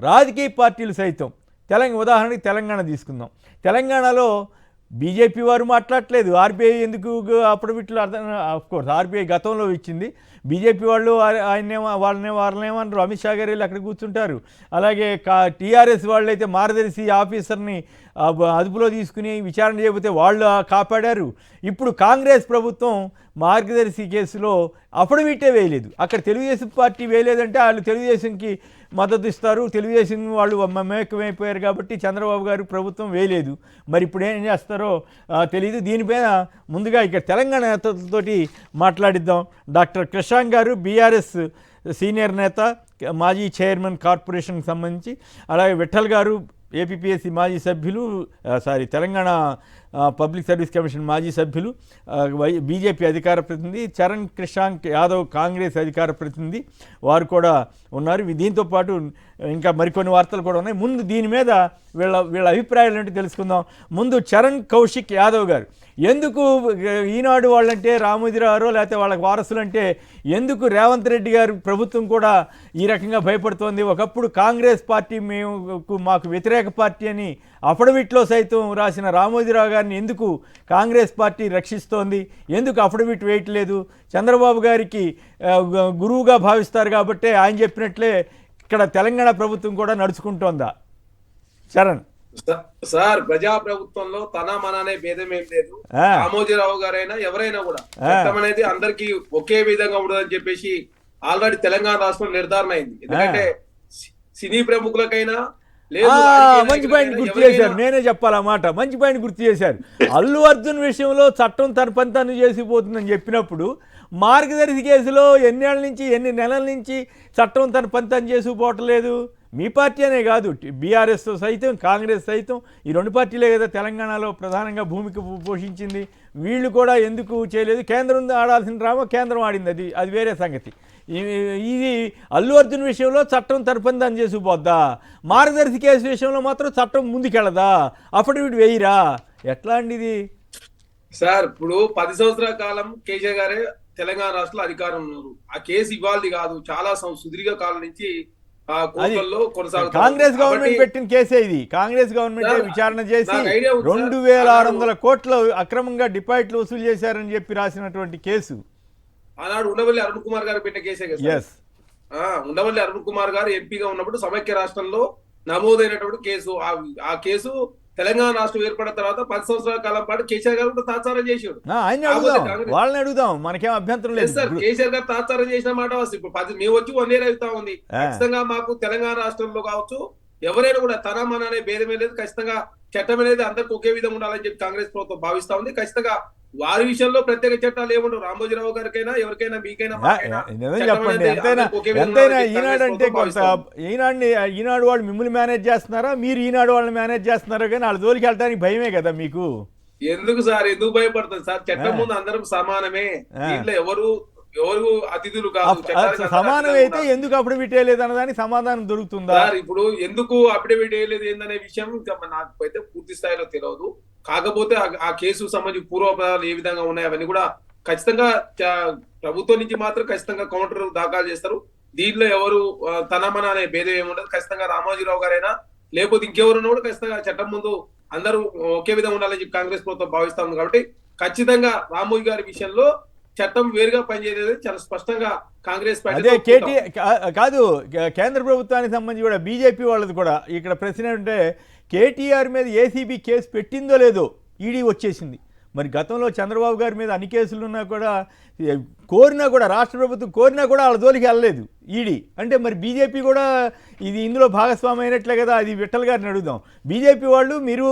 రాజకీయ పార్టీలు సైతం ఉదాహరణకి తెలంగాణ తీసుకుందాం. తెలంగాణలో బీజేపీ వారు మాట్లాడట్లేదు. ఆర్బీఐ ఎందుకు అప్పుడు వీటిలో కోర్స్ ఆర్బీఐ గతంలో ఇచ్చింది. బీజేపీ వాళ్ళు వాళ్ళనేమన్నారు, అమిత్ షా గారు వెళ్ళి అక్కడ కూర్చుంటారు. అలాగే టీఆర్ఎస్ వాళ్ళు అయితే మార్గదర్శి ఆఫీసర్ని అదుపులో తీసుకుని విచారణ చేయకపోతే వాళ్ళు కాపాడారు. ఇప్పుడు కాంగ్రెస్ ప్రభుత్వం మార్గదర్శి కేసులో అఫిడవిటే వేయలేదు. అక్కడ తెలుగుదేశం పార్టీ వేయలేదంటే వాళ్ళు తెలుగుదేశంకి మద్దతు ఇస్తారు, తెలుగుదేశం వాళ్ళు మమేకమైపోయారు కాబట్టి చంద్రబాబు గారు ప్రభుత్వం వేయలేదు. మరి ఇప్పుడు ఏం చేస్తారో తెలియదు. దీనిపైన ముందుగా ఇక్కడ తెలంగాణ నేతలతోటి మాట్లాడిద్దాం. డాక్టర్ కృషాంక్ గారు బీఆర్ఎస్ సీనియర్ నేత, మాజీ చైర్మన్ కార్పొరేషన్కి సంబంధించి, అలాగే విఠల్ గారు ఏపీపీఎస్సీ మాజీ సభ్యులు, తెలంగాణ పబ్లిక్ సర్వీస్ కమిషన్ మాజీ సభ్యులు, బీజేపీ అధికార ప్రతినిధి, చరణ్ కృషాంక్ యాదవ్ కాంగ్రెస్ అధికార ప్రతినిధి, వారు కూడా ఉన్నారు. దీంతో పాటు ఇంకా మరికొన్ని వార్తలు కూడా ఉన్నాయి. ముందు దీని మీద వీళ్ళ అభిప్రాయాలు ఏంటో తెలుసుకుందాం. ముందు చరణ్ కౌశిక్ యాదవ్ గారు, ఎందుకు ఈనాడు వాళ్ళంటే రామోజీరావు లేకపోతే వాళ్ళకి వారసులంటే ఎందుకు రేవంత్ రెడ్డి గారు ప్రభుత్వం కూడా ఈ రకంగా భయపడుతోంది? ఒకప్పుడు కాంగ్రెస్ పార్టీ మాకు వ్యతిరేక పార్టీ అని అఫిడవిట్లో సైతం రాసిన రామోజీరావు గారిని ఎందుకు కాంగ్రెస్ పార్టీ రక్షిస్తోంది? ఎందుకు అఫిడవిట్ వేయట్లేదు? చంద్రబాబు గారికి గురువుగా భావిస్తారు కాబట్టి ఆయన చెప్పినట్లే ఇక్కడ తెలంగాణ ప్రభుత్వం కూడా నడుచుకుంటోందా? చరణ్ సార్, ప్రజా ప్రభుత్వంలో తన మన అనే భేదం ఏం లేదు. రామోజీరావు గారైనా ఎవరైనా కూడా చట్టం అనేది అందరికి ఒకే విధంగా ఉండదని చెప్పేసి ఆల్రెడీ తెలంగాణ రాష్ట్రం నిర్ధారణ అయింది. ఎందుకంటే సినీ ప్రముఖులకైనా మంచి పాయింట్ గుర్తు చేశారు. నేనే చెప్పాలన్నమాట. మంచి పాయింట్ గుర్తు చేశారు. అల్లు అర్జున్ విషయంలో చట్టం తన పని తను చేసిపోతుందని చెప్పినప్పుడు మార్గదర్శి కేసులో ఎన్ని నెలల నుంచి చట్టం తన పని తను చేసుకుపోవట్లేదు? మీ పార్టీ అనే కాదు, బీఆర్ఎస్ సైతం కాంగ్రెస్ సైతం ఈ రెండు పార్టీలే కదా తెలంగాణలో ప్రధానంగా భూమిక పోషించింది. వీళ్ళు కూడా ఎందుకు చేయలేదు? కేంద్రం ఆడాల్సిన డ్రామా కేంద్రం ఆడింది, అది వేరే సంగతి. ఇది అల్లు అర్జున్ విషయంలో చట్టం తరపున దాన్ని చేసుకుపోద్దా? మార్గదర్శి కేసు విషయంలో మాత్రం చట్టం ముందుకెళ్ళదా? అఫిడవిట్ వేయరా? ఎట్లా అండి ఇది? సార్, ఇప్పుడు 10 సంవత్సరాల కాలం కేసీఆర్ గారే తెలంగాణ రాష్ట్రంలో అధికారం ఉన్నారు. ఆ కేసు ఇవ్వాలి కాదు, చాలా సుదీర్ఘ కాలం నుంచి కాంగ్రెస్ గవర్నమెంట్ పెట్టిన కేసే ఇది. కాంగ్రెస్ గవర్నమెంట్ విచారణ చేసి 2600 కోట్ల అక్రమంగా డిపాజిట్లు వసూలు చేశారని చెప్పి రాసినటువంటి కేసు. ఆనాడు ఉండవల్లి అరుణ్ కుమార్ గారు పెట్టిన కేసే కదా. ఉండవల్లి అరుణ్ కుమార్ గారు ఎంపీగా ఉన్నప్పుడు సమైక్య రాష్ట్రంలో నమోదైనటువంటి కేసు. ఆ కేసు తెలంగాణ రాష్ట్రం ఏర్పడిన తర్వాత 10 సంవత్సరాల కాలం పాటు కేసీఆర్ గారు తాత్సారం చేశాడు. వాళ్ళని అడుగుదాం, మనకేం అభ్యంతరం లేదు సార్. కేసీఆర్ గారు తాత్సారం చేసిన మాట ఇప్పుడు మేము వచ్చి 1 year అవుతా ఉంది. ఖచ్చితంగా మాకు తెలంగాణ రాష్ట్రంలో కావచ్చు ఎవరైనా కూడా తన మన అనే భేదమే లేదు. ఖచ్చితంగా చట్టం అనేది అందరికి ఒకే విధంగా ఉండాలని చెప్పి కాంగ్రెస్ ప్రభుత్వం భావిస్తా ఉంది. ఖచ్చితంగా వారి విషయంలో ప్రత్యేక చట్టాలు ఏముండవు. రామోజీరావు గారికైనా ఎవరికైనా మీకైనా చెప్పండి. ఎంతైనా ఈనాడు అంటే కొంత ఈనాడు వాళ్ళు మిమ్మల్ని మేనేజ్ చేస్తున్నారా, మీరు ఈనాడు వాళ్ళని మేనేజ్ చేస్తున్నారా? కానీ వాళ్ళ జోలికి వెళ్ళడానికి భయమే కదా మీకు. ఎందుకు సార్, ఎందుకు భయపడుతుంది సార్? చట్టం ముందు అందరం సమానమే. దీంట్లో ఎవరు అతిథులు కాదు. సమానం అయితే ఎందుకు అఫిడవిట్ వేయలేదు అన్నదానికి సమాధానం దొరుకుతుందా? ఇప్పుడు ఎందుకు అఫిడవిట్ వేయలేదు ఏందనే విషయం నాకు అయితే పూర్తి స్థాయిలో తెలియదు. కాకపోతే ఆ కేసు సంబంధించి పూర్వపరాలు ఏ విధంగా ఉన్నాయి అవన్నీ కూడా ఖచ్చితంగా ప్రభుత్వం నుంచి మాత్రం ఖచ్చితంగా కౌంటర్ దాఖలు చేస్తారు. దీంట్లో ఎవరు తన మన అనే భేదం ఏముండదు. ఖచ్చితంగా రామోజీరావు గారైనా లేకపోతే ఇంకెవరున్నా కూడా ఖచ్చితంగా చట్టం ముందు అందరూ ఒకే విధంగా ఉండాలని చెప్పి కాంగ్రెస్ ప్రభుత్వం భావిస్తా ఉంది. కాబట్టి ఖచ్చితంగా రామోజీ గారి విషయంలో చట్టం వేరుగా పనిచేయలేదు చాలా స్పష్టంగా కాంగ్రెస్ పార్టీ కాదు. కేంద్ర ప్రభుత్వానికి సంబంధించి కూడా బీజేపీ వాళ్ళది కూడా ఇక్కడ ప్రశ్న అంటే కేటీఆర్ మీద ఏసీబీ కేసు పెట్టిందో లేదో ఈడీ వచ్చేసింది. మరి గతంలో చంద్రబాబు గారి మీద అన్ని కేసులు ఉన్నా కూడా కోరినా కూడా రాష్ట్ర ప్రభుత్వం కోరినా కూడా వాళ్ళ జోలికి వెళ్ళలేదు ఈడీ. అంటే మరి బీజేపీ కూడా ఇందులో భాగస్వామి అయినట్లే కదా. అది విఠల్ గారిని అడుగుదాం. బీజేపీ వాళ్ళు, మీరు,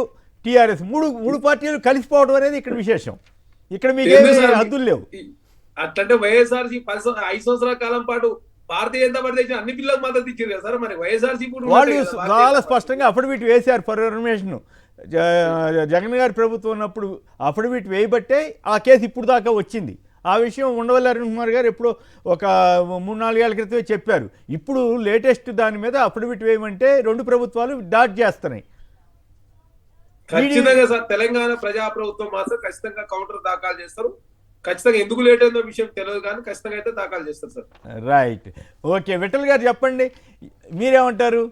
టీఆర్ఎస్ మూడు పార్టీలు కలిసిపోవడం అనేది ఇక్కడ విశేషం. ఇక్కడ మీకు హద్దులు లేవు. అట్లంటే వైఎస్ఆర్సీ 5 సంవత్సరాల కాలం పాటు భారతీయ జనతా పార్టీ తెచ్చిన అన్ని బిల్లులకు మద్దతు ఇచ్చారు కదా సార్. మరి వైఎస్ఆర్సీ వాళ్ళు చాలా స్పష్టంగా అఫిడవిట్ వేశారు ఫర్ ఇన్ఫర్మేషన్. జగన్ గారి ప్రభుత్వం ఉన్నప్పుడు అఫిడవిట్ వేయబట్టే ఆ కేసు ఇప్పుడు దాకా వచ్చింది. ఆ విషయం ఉండవల్లి అరుణ్ కుమార్ గారు ఎప్పుడో ఒక 3-4 ఏళ్ల క్రితమే చెప్పారు. ఇప్పుడు లేటెస్ట్ దాని మీద అఫిడవిట్ వేయమంటే రెండు ప్రభుత్వాలు డాట్ చేస్తున్నాయి. ఖచ్చితంగా సార్ తెలంగాణ ప్రజా ప్రభుత్వం మాత్రం ఖచ్చితంగా కౌంటర్ దాఖలు చేస్తారు. ఖచ్చితంగా ఎందుకు లేట్ అయిందో విషయం తెలియదు కానీ ఖచ్చితంగా అయితే దాఖలు చేస్తారు సార్. Right, okay. విఠల్ గారు చెప్పండి, మీరేమంటారు?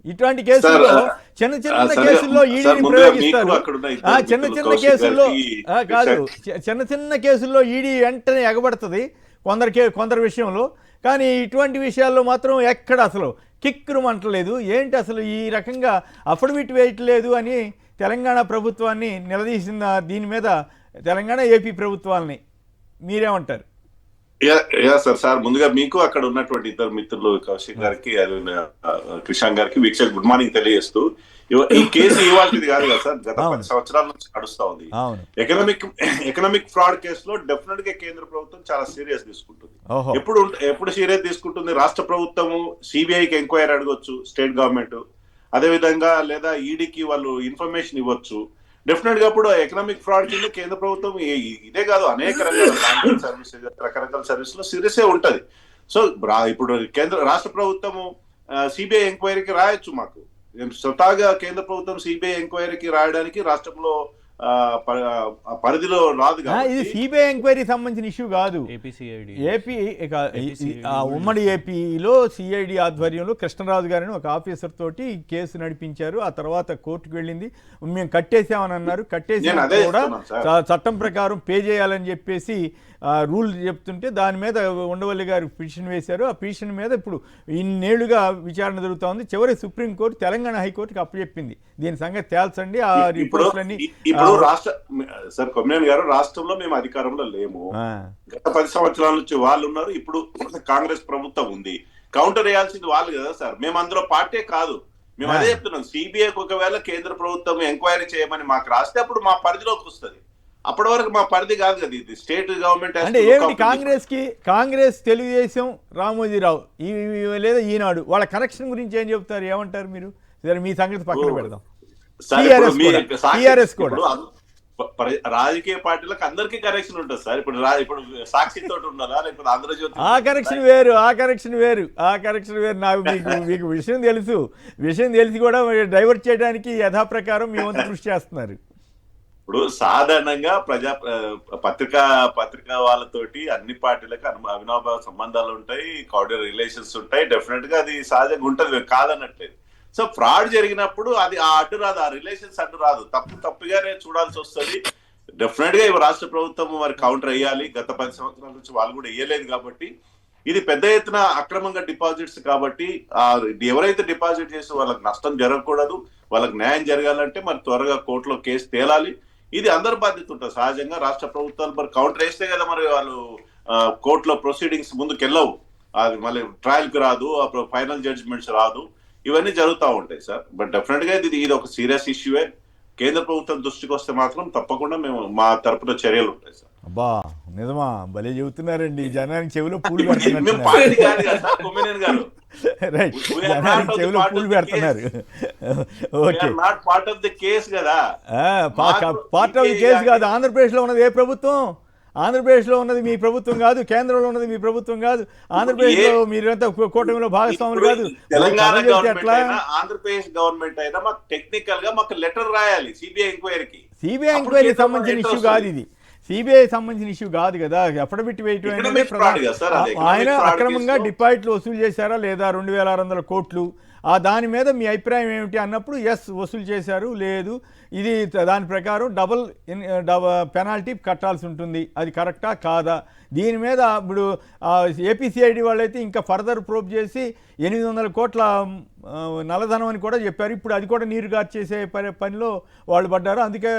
ఇటువంటి కేసుల్లో చిన్న చిన్న కేసుల్లో ఈడీని ప్రయోగిస్తారు. చిన్న చిన్న కేసుల్లో కాదు, చిన్న చిన్న కేసుల్లో ఈడీ వెంటనే ఎగబడుతుంది కొందరి విషయంలో. కానీ ఇటువంటి విషయాల్లో మాత్రం ఎక్కడ అసలు కిక్కురు అంటలేదు. ఏంటి అసలు ఈ రకంగా అఫిడవిట్ వేయట్లేదు అని తెలంగాణ ప్రభుత్వాన్ని నిలదీసిన దీని మీద తెలంగాణ ఏపీ ప్రభుత్వాలని మీరేమంటారు? సార్ ముందుగా మీకు అక్కడ ఉన్నటువంటి ఇద్దరు మిత్రులు కౌశిక్ గారికి కృషాంక్ గారికి వీక్ష గుడ్ మార్నింగ్ తెలియజేస్తూ, ఈ కేసు ఇవాళది కాదు కదా సార్, గత 10 సంవత్సరాల నుంచి నడుస్తా ఉంది. ఎకనామిక్ ఫ్రాడ్ కేసులో డెఫినెట్ గా కేంద్ర ప్రభుత్వం చాలా సీరియస్ తీసుకుంటుంది. ఎప్పుడు సీరియస్ తీసుకుంటుంది? రాష్ట్ర ప్రభుత్వము సిబిఐకి ఎంక్వైరీ అడగొచ్చు, స్టేట్ గవర్నమెంట్ అదే విధంగా, లేదా ఈడీకి వాళ్ళు ఇన్ఫర్మేషన్ ఇవ్వచ్చు. డెఫినెట్ గా ఇప్పుడు ఎకనామిక్ ఫ్రాడ్ కింద కేంద్ర ప్రభుత్వం ఇదే కాదు అనేక రకాల బ్యాంకింగ్ సర్వీసెస్, రకరకాల సర్వీస్ లో సీరియస్ ఉంటది. సో ఇప్పుడు రాష్ట్ర ప్రభుత్వము సిబిఐ ఎంక్వైరీకి రాయొచ్చు. మాకు స్వతహాగా కేంద్ర ప్రభుత్వం సిబిఐ ఎంక్వైరీకి రాయడానికి రాష్ట్రంలో పరిధిలో రాదు. ఇది సిబిఐ ఎంక్వైరీ సంబంధించిన ఇష్యూ కాదు. ఏపీ ఉమ్మడి ఏపీలో సిఐడి ఆధ్వర్యంలో కృష్ణరాజు గారిని ఒక ఆఫీసర్ తోటి కేసు నడిపించారు. ఆ తర్వాత కోర్టుకు వెళ్ళింది. మేము కట్టేసామని అన్నారు. కట్టేసి కూడా చట్టం ప్రకారం పే చేయాలని చెప్పేసి రూల్ చెప్తుంటే దాని మీద ఉండవల్లి గారు పిటిషన్ వేశారు. ఆ పిటిషన్ మీద ఇప్పుడు ఇన్నేళ్లుగా విచారణ జరుగుతూ ఉంది. చివరి సుప్రీంకోర్టు తెలంగాణ హైకోర్టుకి అప్పచెప్పింది. దీని సంగతి తేల్చండి. ఆ రిపోర్ట్లన్నీ సార్ కొమ్మినేని గారు, రాష్ట్రంలో మేము అధికారంలో లేము. గత 10 సంవత్సరాల నుంచి వాళ్ళు ఉన్నారు. ఇప్పుడు కాంగ్రెస్ ప్రభుత్వం ఉంది. కౌంటర్ వేయాల్సింది వాళ్ళు కదా సార్. మేము అందులో పార్టీ కాదు. మేము అదే చెప్తున్నాం. సిబిఐకి ఒకవేళ కేంద్ర ప్రభుత్వం ఎంక్వైరీ చేయమని మాకు రాస్తే అప్పుడు మా పరిధిలోకి వస్తుంది. అప్పటి వరకు మా పరిధి కాదు కదా ఇది. స్టేట్ గవర్నమెంట్ అంటే ఏమిటి? కాంగ్రెస్, తెలుగుదేశం, రామోజీరావు లేదా ఈనాడు వాళ్ళ కనెక్షన్ గురించి ఏం చెప్తారు? ఏమంటారు మీరు? మీ సంగతి పక్కన పెడదాం. టీఆర్ఎస్ కూడా రాజకీయ పార్టీలకు అందరికీ కనెక్షన్ ఉంటుంది సార్. ఇప్పుడు సాక్షితో ఉన్నారా, లేకపోతే ఆంధ్రజ్యోతి? ఆ కనెక్షన్ వేరు. నాకు మీకు విషయం తెలిసి కూడా డైవర్ట్ చేయడానికి యథాప్రకారం మీ వంతు కృషి చేస్తున్నారు. ఇప్పుడు సాధారణంగా పత్రికా వాళ్ళతోటి అన్ని పార్టీలకు అవినాభావ సంబంధాలు ఉంటాయి, కార్డియల్ రిలేషన్స్ ఉంటాయి. డెఫినెట్ గా అది సహజంగా ఉంటది, కాదనట్లేదు. సో ఫ్రాడ్ జరిగినప్పుడు అది అడ్డు రాదు, ఆ రిలేషన్స్ అడ్డు రాదు. తప్పుగానే చూడాల్సి వస్తుంది. డెఫినెట్ గా రాష్ట్ర ప్రభుత్వం మరి కౌంటర్ వేయాలి. గత 10 సంవత్సరాల నుంచి వాళ్ళు కూడా వేయలేదు కాబట్టి ఇది పెద్ద ఎత్తున అక్రమంగా డిపాజిట్స్ కాబట్టి ఎవరైతే డిపాజిట్ చేసి వాళ్ళకి నష్టం జరగకూడదు, వాళ్ళకి న్యాయం జరగాలంటే మరి త్వరగా కోర్టులో కేసు తేలాలి. ఇది అందరి బాధ్యత ఉంటుంది. సహజంగా రాష్ట్ర ప్రభుత్వాలు మరి కౌంటర్ వేస్తే కదా మరి వాళ్ళు కోర్టులో ప్రొసీడింగ్స్ ముందుకు వెళ్ళవు, అది మళ్ళీ ట్రయల్ కి రాదు, అప్పుడు ఫైనల్ జడ్జిమెంట్స్ రాదు. ఇవన్నీ జరుగుతూ ఉంటాయి సార్. బట్ డెఫినెట్ గా ఇది ఒక సీరియస్ ఇష్యూవే. కేంద్ర ప్రభుత్వం దృష్టికి వస్తే మాత్రం తప్పకుండా మేము మా తరపున చర్యలు ఉంటాయి సార్. అబ్బా నిజమా? భలే చెబుతున్నారండి. జనానికి చెవిలో పూలు పెడుతున్నారు. పార్ట్ ఆఫ్ ది కేసు కదా. పార్ట్ ఆఫ్ ది కేసు కాదు. ఆంధ్రప్రదేశ్ లో ఉన్నది ఏ ప్రభుత్వం? ఆంధ్రప్రదేశ్లో ఉన్నది మీ ప్రభుత్వం కాదు, కేంద్రంలో ఉన్నది మీ ప్రభుత్వం కాదు. ఆంధ్రప్రదేశ్లో మీరంతా కూటమిలో భాగస్వాములు కాదు. తెలంగాణ ఆంధ్రప్రదేశ్ గవర్నమెంట్ అయినా మాకు టెక్నికల్ గా మాకు లెటర్ రాయాలి సిబిఐ ఎంక్వైరీకి. సిబిఐ ఎంక్వైరీ సంబంధించిన ఇష్యూ కాదు ఇది. సిబిఐ సంబంధించిన ఇష్యూ కాదు కదా. అఫిడవిట్ వేయటం ఆయన అక్రమంగా డిపాజిట్లు వసూలు చేశారా లేదా 2600 కోట్లు, దాని మీద మీ అభిప్రాయం ఏమిటి అన్నప్పుడు ఎస్ వసూలు చేశారు, లేదు ఇది దాని ప్రకారం డబుల్ పెనాల్టీ కట్టాల్సి ఉంటుంది, అది కరెక్టా కాదా? దీని మీద ఇప్పుడు ఏపీసీఐడి వాళ్ళైతే ఇంకా ఫర్దర్ ప్రోబ్ చేసి 800 కోట్ల నల్లధనం అని కూడా చెప్పారు. ఇప్పుడు అది కూడా నీరు గార్చేసే పనిలో వాళ్ళు పడ్డారు. అందుకే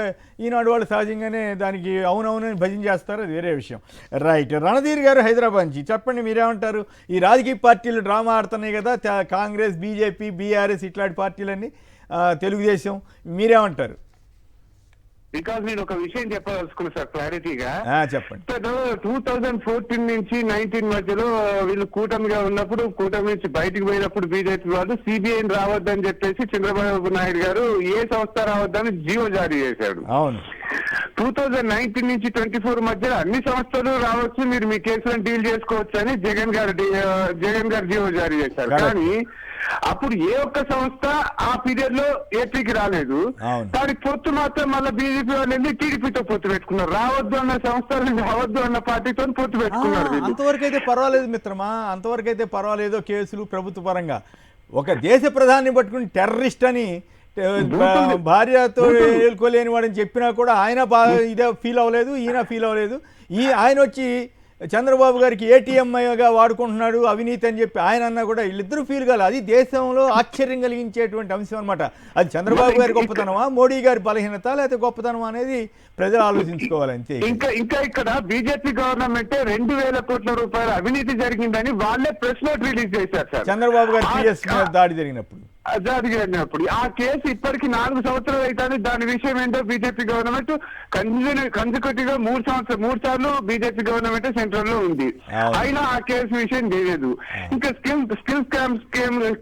ఈనాడు వాళ్ళు సహజంగానే దానికి అవునవునని భజన చేస్తారు, అది వేరే విషయం. రైట్. రణధీర్ గారు హైదరాబాద్ నుంచి చెప్పండి, మీరేమంటారు? ఈ రాజకీయ పార్టీలు డ్రామా ఆడుతున్నాయి కదా, కాంగ్రెస్, బీజేపీ, బీఆర్ఎస్ ఇట్లాంటి పార్టీలన్నీ, తెలుగుదేశం, మీరేమంటారు? బికాజ్ నేను ఒక విషయం చెప్పదలుచుకున్నా సార్ క్లారిటీగా. చెప్పండి. 2014 నుంచి 19 మధ్యలో వీళ్ళు కూటమిగా ఉన్నప్పుడు, కూటమి నుంచి బయటకు పోయినప్పుడు బీజేపీ వాళ్ళు సిబిఐని రావద్దని చెప్పేసి చంద్రబాబు నాయుడు గారు ఏ సంస్థ రావద్దని జీవో జారీ చేశాడు. అవును. 2019 నుంచి 24 మధ్యలో అన్ని సంస్థలు రావచ్చు, మీరు మీ కేసులను డీల్ చేసుకోవచ్చు అని జగన్ గారు జీవో జారీ చేశారు. కానీ అప్పుడు ఏ ఒక్క సంస్థ ఆ పీరియడ్ లో ఏపీకి రాలేదు. దానికి పొత్తు మాత్రం మళ్ళీ బీజేపీ వాళ్ళు వెళ్ళి టీడీపీతో పొత్తు పెట్టుకున్నారు. రావద్దు అన్న సంస్థలు రావద్దు అన్న పార్టీతో పొత్తు పెట్టుకున్నారు. అంతవరకు అయితే పర్వాలేదు మిత్రమా, అంతవరకు అయితే పర్వాలేదు. కేసులు ప్రభుత్వ పరంగా ఒక దేశ ప్రధాని పట్టుకుని టెర్రరిస్ట్ అని భార్యతో ఏలుకోలేని వాడని చెప్పినా కూడా ఆయన ఇదే ఫీల్ అవ్వలేదు, ఈయన ఫీల్ అవ్వలేదు. ఆయన వచ్చి చంద్రబాబు గారికి ఏటీఎంగా వాడుకుంటున్నాడు అవినీతి అని చెప్పి ఆయన అన్నా కూడా వీళ్ళిద్దరూ ఫీల్ కాలేదు. అది దేశంలో ఆశ్చర్యం కలిగించేటువంటి అంశం అనమాట. అది చంద్రబాబు గారి గొప్పతనమా, మోడీ గారి బలహీనత, లేకపోతే గొప్పతనమా అనేది ప్రజలు ఆలోచించుకోవాలి అంతే. ఇంకా ఇక్కడ బీజేపీ గవర్నమెంట్ 2,000 కోట్ల రూపాయల అవినీతి జరిగిందని వాళ్ళే ప్రెస్ నోట్ రిలీజ్ చేశారు సార్. చంద్రబాబు గారి పిఎస్ మీద దాడి జరిగినప్పుడు ఆ కేసు ఇప్పటికి 4 సంవత్సరాలు అవుతుంది. దాని విషయం ఏంటో బీజేపీ గవర్నమెంట్ కన్సిక్యూటివ్ గా 3 సార్లు బీజేపీ గవర్నమెంట్ సెంట్రల్ లో ఉంది. అయినా ఆ కేసు విషయం తెలియదు. ఇంకా స్కిల్ స్కామ్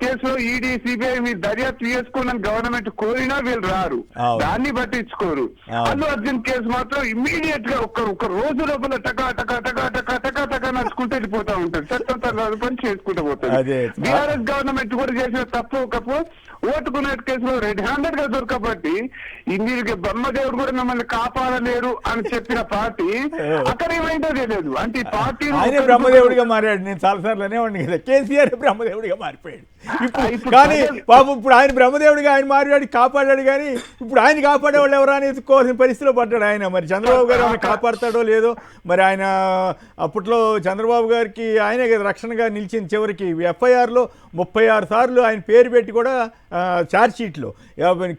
కేసులో ఈడీ సిబిఐ మీరు దర్యాప్తు చేసుకోవాలని గవర్నమెంట్ కోరినా వీళ్ళు రారు, దాన్ని పట్టించుకోరు. అల్లు అర్జున్ కేసు మాత్రం ఇమ్మీడియట్ గా ఒక రోజు లోపల టకా టకా టకా టకా టకా టకా నడుచుకుంటూ వెళ్ళిపోతా ఉంటుంది, చట్టం తన పని చేసుకుంటూ పోతుంది. బీఆర్ఎస్ గవర్నమెంట్ కూడా చేసిన తప్పు ఒకప్పుడు ఓటుకునే కేసులో రెడ్ హ్యాండెడ్ గా దొరకబట్టి మీరు బ్రహ్మదేవుడు కూడా మిమ్మల్ని కాపాడలేరు అని చెప్పిన పార్టీ అక్కడ ఏమైందో తెలియదు. అంటే ఈ పార్టీ ఆయన బ్రహ్మదేవుడిగా మారాడు. నేను చాలాసార్లు అనేవాడిని కదా, కేసీఆర్ బ్రహ్మదేవుడిగా మారిపోయాడు. కానీ పాపం ఇప్పుడు ఆయన బ్రహ్మదేవుడిగా ఆయన మారాడు, కాపాడాడు. కానీ ఇప్పుడు ఆయన కాపాడేవాళ్ళు ఎవరా అని ఎత్తుకోవాల్సిన పరిస్థితిలో పడ్డాడు ఆయన. మరి చంద్రబాబు గారు ఆయన కాపాడతాడో లేదో మరి. ఆయన అప్పట్లో చంద్రబాబు గారికి ఆయనే కదా రక్షణగా నిలిచింది. చివరికి ఎఫ్ఐఆర్లో 36 సార్లు ఆయన పేరు పెట్టి కూడా ఛార్జ్షీట్లో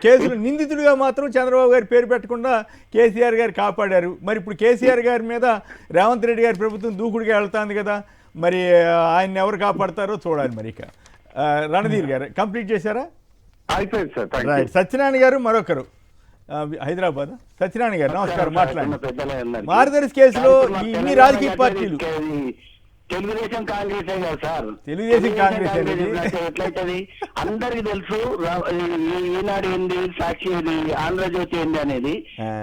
కేసులు నిందితుడిగా మాత్రం చంద్రబాబు గారి పేరు పెట్టకుండా కేసీఆర్ గారు కాపాడారు. మరి ఇప్పుడు కేసీఆర్ గారి మీద రేవంత్ రెడ్డి గారి ప్రభుత్వం దూకుడుగా వెళ్తాంది కదా, మరి ఆయన్ని ఎవరు కాపాడతారో చూడాలి. మరి ఇక రణధీర్ గారు కంప్లీట్ చేశారా? అయిపోయింది సార్. రైట్. సత్యనారాయణ గారు మరొకరు హైదరాబాద్. సత్యనారాయణ గారు నమస్కారం. మాట్లాడండి. మార్గదర్శి కేసులో ఇన్ని రాజకీయ పార్టీలు తెలుగుదేశం కాంగ్రెస్ కదా సార్. తెలుగుదేశం కాంగ్రెస్ ఎట్లయితది అందరికి తెలుసు. ఈనాడు ఏంది, సాక్షి ఏంది, ఆంధ్రజ్యోతి ఏంది అనేది.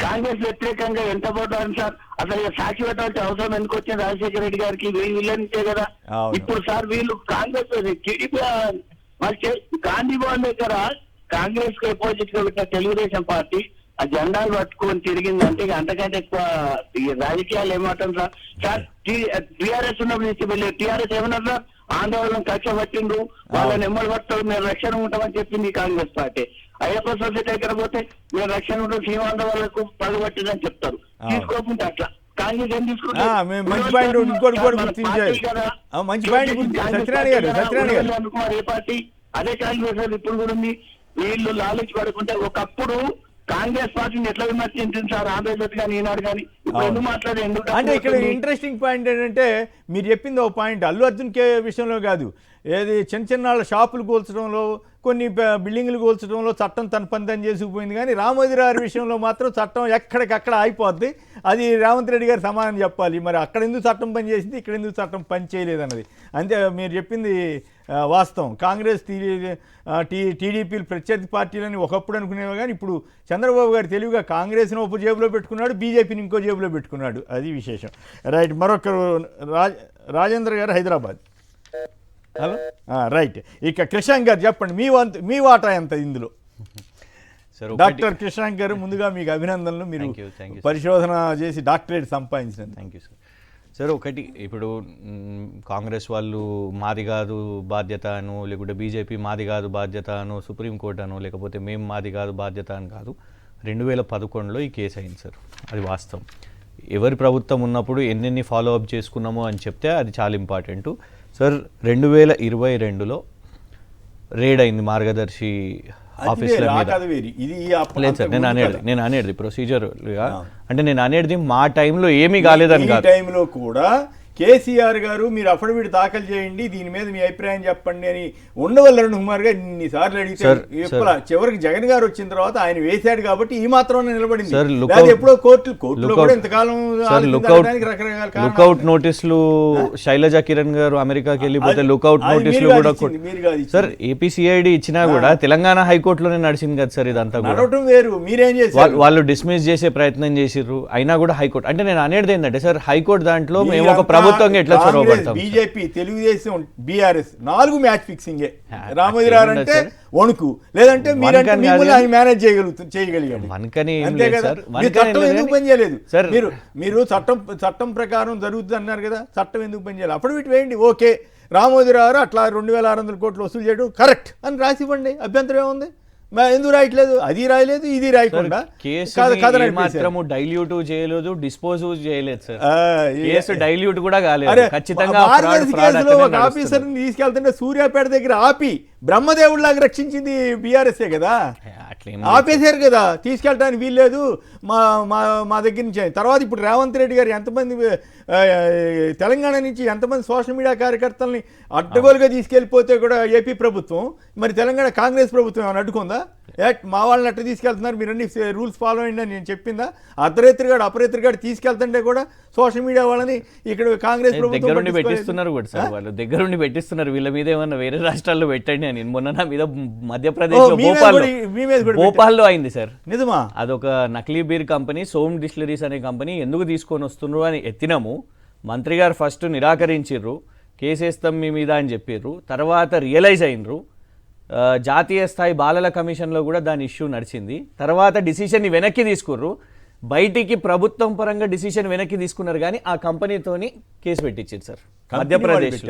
కాంగ్రెస్ వ్యతిరేకంగా ఎంత పోతారు సార్? అసలు సాక్షి పెట్టాల్సిన అవసరం ఎందుకు వచ్చింది రాజశేఖర రెడ్డి గారికి? వీళ్ళంతే కదా. ఇప్పుడు సార్ వీళ్ళు కాంగ్రెస్ టీడీపీ గాంధీ భవన్ దగ్గర కాంగ్రెస్ కి అపోజిట్ గా పెట్టిన తెలుగుదేశం పార్టీ ఆ జెండాలు పట్టుకొని తిరిగిందంటే అంతకంటే ఎక్కువ రాజకీయాలు ఏమంటాం సార్? సార్ టీఆర్ఎస్ ఉన్నప్పుడు టీఆర్ఎస్ ఏమన్నారు సార్? ఆందోళన కక్ష పట్టిండ్రు, వాళ్ళని ఎమ్మడి పట్టారు, మేము రక్షణ ఉంటామని చెప్పింది కాంగ్రెస్ పార్టీ. అయ్యప్ప సొసైటీ దగ్గర పోతే మేము రక్షణ ఉంటాం, సీమాంధ్ర వాళ్ళకు పగబట్టిందని చెప్తారు. తీసుకోకుండా అట్లా కాంగ్రెస్ ఏం తీసుకుంటారు? ఏ పార్టీ? అదే కాంగ్రెస్ ఇప్పుడు కూడా ఉంది. వీళ్ళు లాలూచి పడుకుంటే ఒకప్పుడు కాంగ్రెస్ పార్టీని ఎట్లా విమర్శించింది సార్ ఆంధ్రజ్యోతి కానీ ఈనాడు కానీ, ఇప్పుడు ఎందుకు మాట్లాడే ఎందుకు? అంటే ఇక్కడ ఇంట్రెస్టింగ్ పాయింట్ ఏంటంటే మీరు చెప్పింది ఒక పాయింట్. అల్లు అర్జున్ విషయంలో కాదు, ఏది చిన్న షాపులు కూల్చడంలో, కొన్ని బిల్డింగ్లు కూల్చడంలో చట్టం తన పని చేసుకుపోయింది. కానీ రామోజీరావు విషయంలో మాత్రం చట్టం ఎక్కడికక్కడ అయిపోద్ది. అది రేవంత్ రెడ్డి గారు సమాధానం చెప్పాలి. మరి అక్కడ ఎందుకు చట్టం పని చేసింది, ఇక్కడ ఎందుకు చట్టం పని చేయలేదన్నది. అంతే మీరు చెప్పింది వాస్తవం. కాంగ్రెస్ టీడీపీలు ప్రత్యర్థి పార్టీలని ఒకప్పుడు అనుకునేవి, కానీ ఇప్పుడు చంద్రబాబు గారు తెలివిగా కాంగ్రెస్ను ఒక జేబులో పెట్టుకున్నాడు, బీజేపీని ఇంకో జేబులో పెట్టుకున్నాడు. అది విశేషం. రైట్. మరొకరు రాజేంద్ర గారు హైదరాబాద్. హలో. రైట్. ఇక కృషాంక్ గారు చెప్పండి, మీ వాటా ఎంత ఇందులో? డాక్టర్ కృషాంక్ గారు, ముందుగా మీకు అభినందనలు. మీరు పరిశోధన చేసి డాక్టరేట్ సంపాదించినందుకు. Thank you sir. సార్ ఒకటి, ఇప్పుడు కాంగ్రెస్ వాళ్ళు మాది కాదు బాధ్యత అను, లేకుంటే బీజేపీ మాది కాదు బాధ్యత అను, సుప్రీంకోర్టు అను, లేకపోతే మేము మాది కాదు బాధ్యత అని కాదు. 2011లో ఈ కేసు అయింది సార్, అది వాస్తవం. ఎవరి ప్రభుత్వం ఉన్నప్పుడు ఎన్నెన్ని ఫాలో అప్ చేసుకున్నామో అని చెప్తే అది చాలా ఇంపార్టెంట్ సార్. 2022లో రేడ్ అయింది మార్గదర్శి ఆఫీసుల మీద. లేదు సార్, నేను అనేది ప్రొసీజర్గా, అంటే నేను అనేది మా టైంలో ఏమీ కాలేదని కాదు. టైంలో కూడా కేసీఆర్ గారు మీరు అఫిడవిట్ దాఖలు చేయండి, దీని మీద మీ అభిప్రాయం చెప్పండి అని ఉండవల్లి అరుణ్ కుమార్ గారు ఇన్నిసార్లు అడిగితే చివరికి జగన్ గారు వచ్చిన తర్వాత ఆయన వేశాడు కాబట్టి ఈ మాత్రం నిలబడింది. ఎప్పుడో కోర్టులో కూడా ఇంతకాలం లుకౌట్ నోటీసులు శైలజ కిరణ్ గారు అమెరికాకి వెళ్ళిపోతే లుకౌట్ నోటీసులు కూడా సార్ ఏపీసీఐడి ఇచ్చినా కూడా తెలంగాణ హైకోర్టులోనే నడిచింది కదా సార్. ఇదంతా కూడా వేరు. మీరేం చేశారు? వాళ్ళు డిస్మిస్ చేసే ప్రయత్నం చేసిర్రు, అయినా కూడా హైకోర్టు. అంటే నేను అనేది ఏంటంటే సార్, హైకోర్టు దాంట్లో మేము ఒక ప్రభుత్వంగా ఎట్లా చొరవబడతాం? BJP, Telugu Desam, BRS 4 match fixing. Ramoji Rao అంటే వణుకు, లేదంటే మీరంటే మిమ్మల్ని ఆయన మేనేజ్ చేయగలిగాడు. అంతే కదా. చట్టం ఎందుకు పని చేయలేదు? మీరు చట్టం ప్రకారం జరుగుతుంది అన్నారు కదా, చట్టం ఎందుకు పని చేయాలి? అఫిడవిట్ వేయండి, ఓకే రామోజీరావు గారు అట్లా 2600 కోట్లు వసూలు చేయడం కరెక్ట్ అని రాసి ఇవ్వండి, అభ్యంతరం ఏముంది? ఎందుకు రాయట్లేదు? అది రాయలేదు, ఇది రాయకుండా మాత్రము డైల్యూట్ చేయలేదు, డిస్పోజ్ చేయలేదు సార్. కేసు డైల్యూట్ కూడా కాలేదు. ఖచ్చితంగా కేసులో ఒక ఆఫీసర్ని తీసుకెళ్తుంటే సూర్యాపేట దగ్గర ఆపి బ్రహ్మదేవుడిలాగా రక్షించింది బీఆర్ఎస్ఏ కదా, ఆపేశారు కదా, తీసుకెళ్ళడానికి వీల్లేదు మా మా మా దగ్గర నుంచి. తర్వాత ఇప్పుడు రేవంత్ రెడ్డి గారు ఎంతమంది తెలంగాణ నుంచి ఎంతమంది సోషల్ మీడియా కార్యకర్తల్ని అడ్డగోలుగా తీసుకెళ్ళిపోతే కూడా ఏపీ ప్రభుత్వం, మరి తెలంగాణ కాంగ్రెస్ ప్రభుత్వం ఏమైనా అడ్డుకుందా? మా వాళ్ళని అట్ట తీసుకెళ్తున్నారు, మీరు అన్ని రూల్స్ ఫాలో అయ్యండి అని నేను చెప్పిందా? అర్ధరేత్రిగాడు అపరేత్రిగాడు తీసుకెళ్తుంటే కూడా సోషల్ మీడియా వాళ్ళని ఇక్కడ కాంగ్రెస్ దగ్గరుండి పెట్టిస్తున్నారు కూడా సార్, వాళ్ళు దగ్గరుండి పెట్టిస్తున్నారు. వీళ్ళ మీద ఏమన్నా వేరే రాష్ట్రాల్లో పెట్టండి అని మొన్న నా మీద మధ్యప్రదేశ్ భోపాల్లో అయింది సార్. నిజమా? అదొక నకిలీ బీర్ కంపెనీ, సోమ్ డిస్టిలరీస్ అనే కంపెనీ ఎందుకు తీసుకొని వస్తున్నారు అని ఎత్తినాము. మంత్రి గారు ఫస్ట్ నిరాకరించారు, కేసేస్తాం మీ మీద అని చెప్పారు. తర్వాత రియలైజ్ అయినరు, జాతీయ స్థాయి బాలల కమిషన్లో కూడా దాని ఇష్యూ నడిచింది. తర్వాత డిసిషన్ని వెనక్కి తీసుకుర్రు, బయటికి ప్రభుత్వం పరంగా డిసిషన్ వెనక్కి తీసుకున్నారు, కానీ ఆ కంపెనీతోని కేసు పెట్టించారు సార్ మధ్యప్రదేశ్.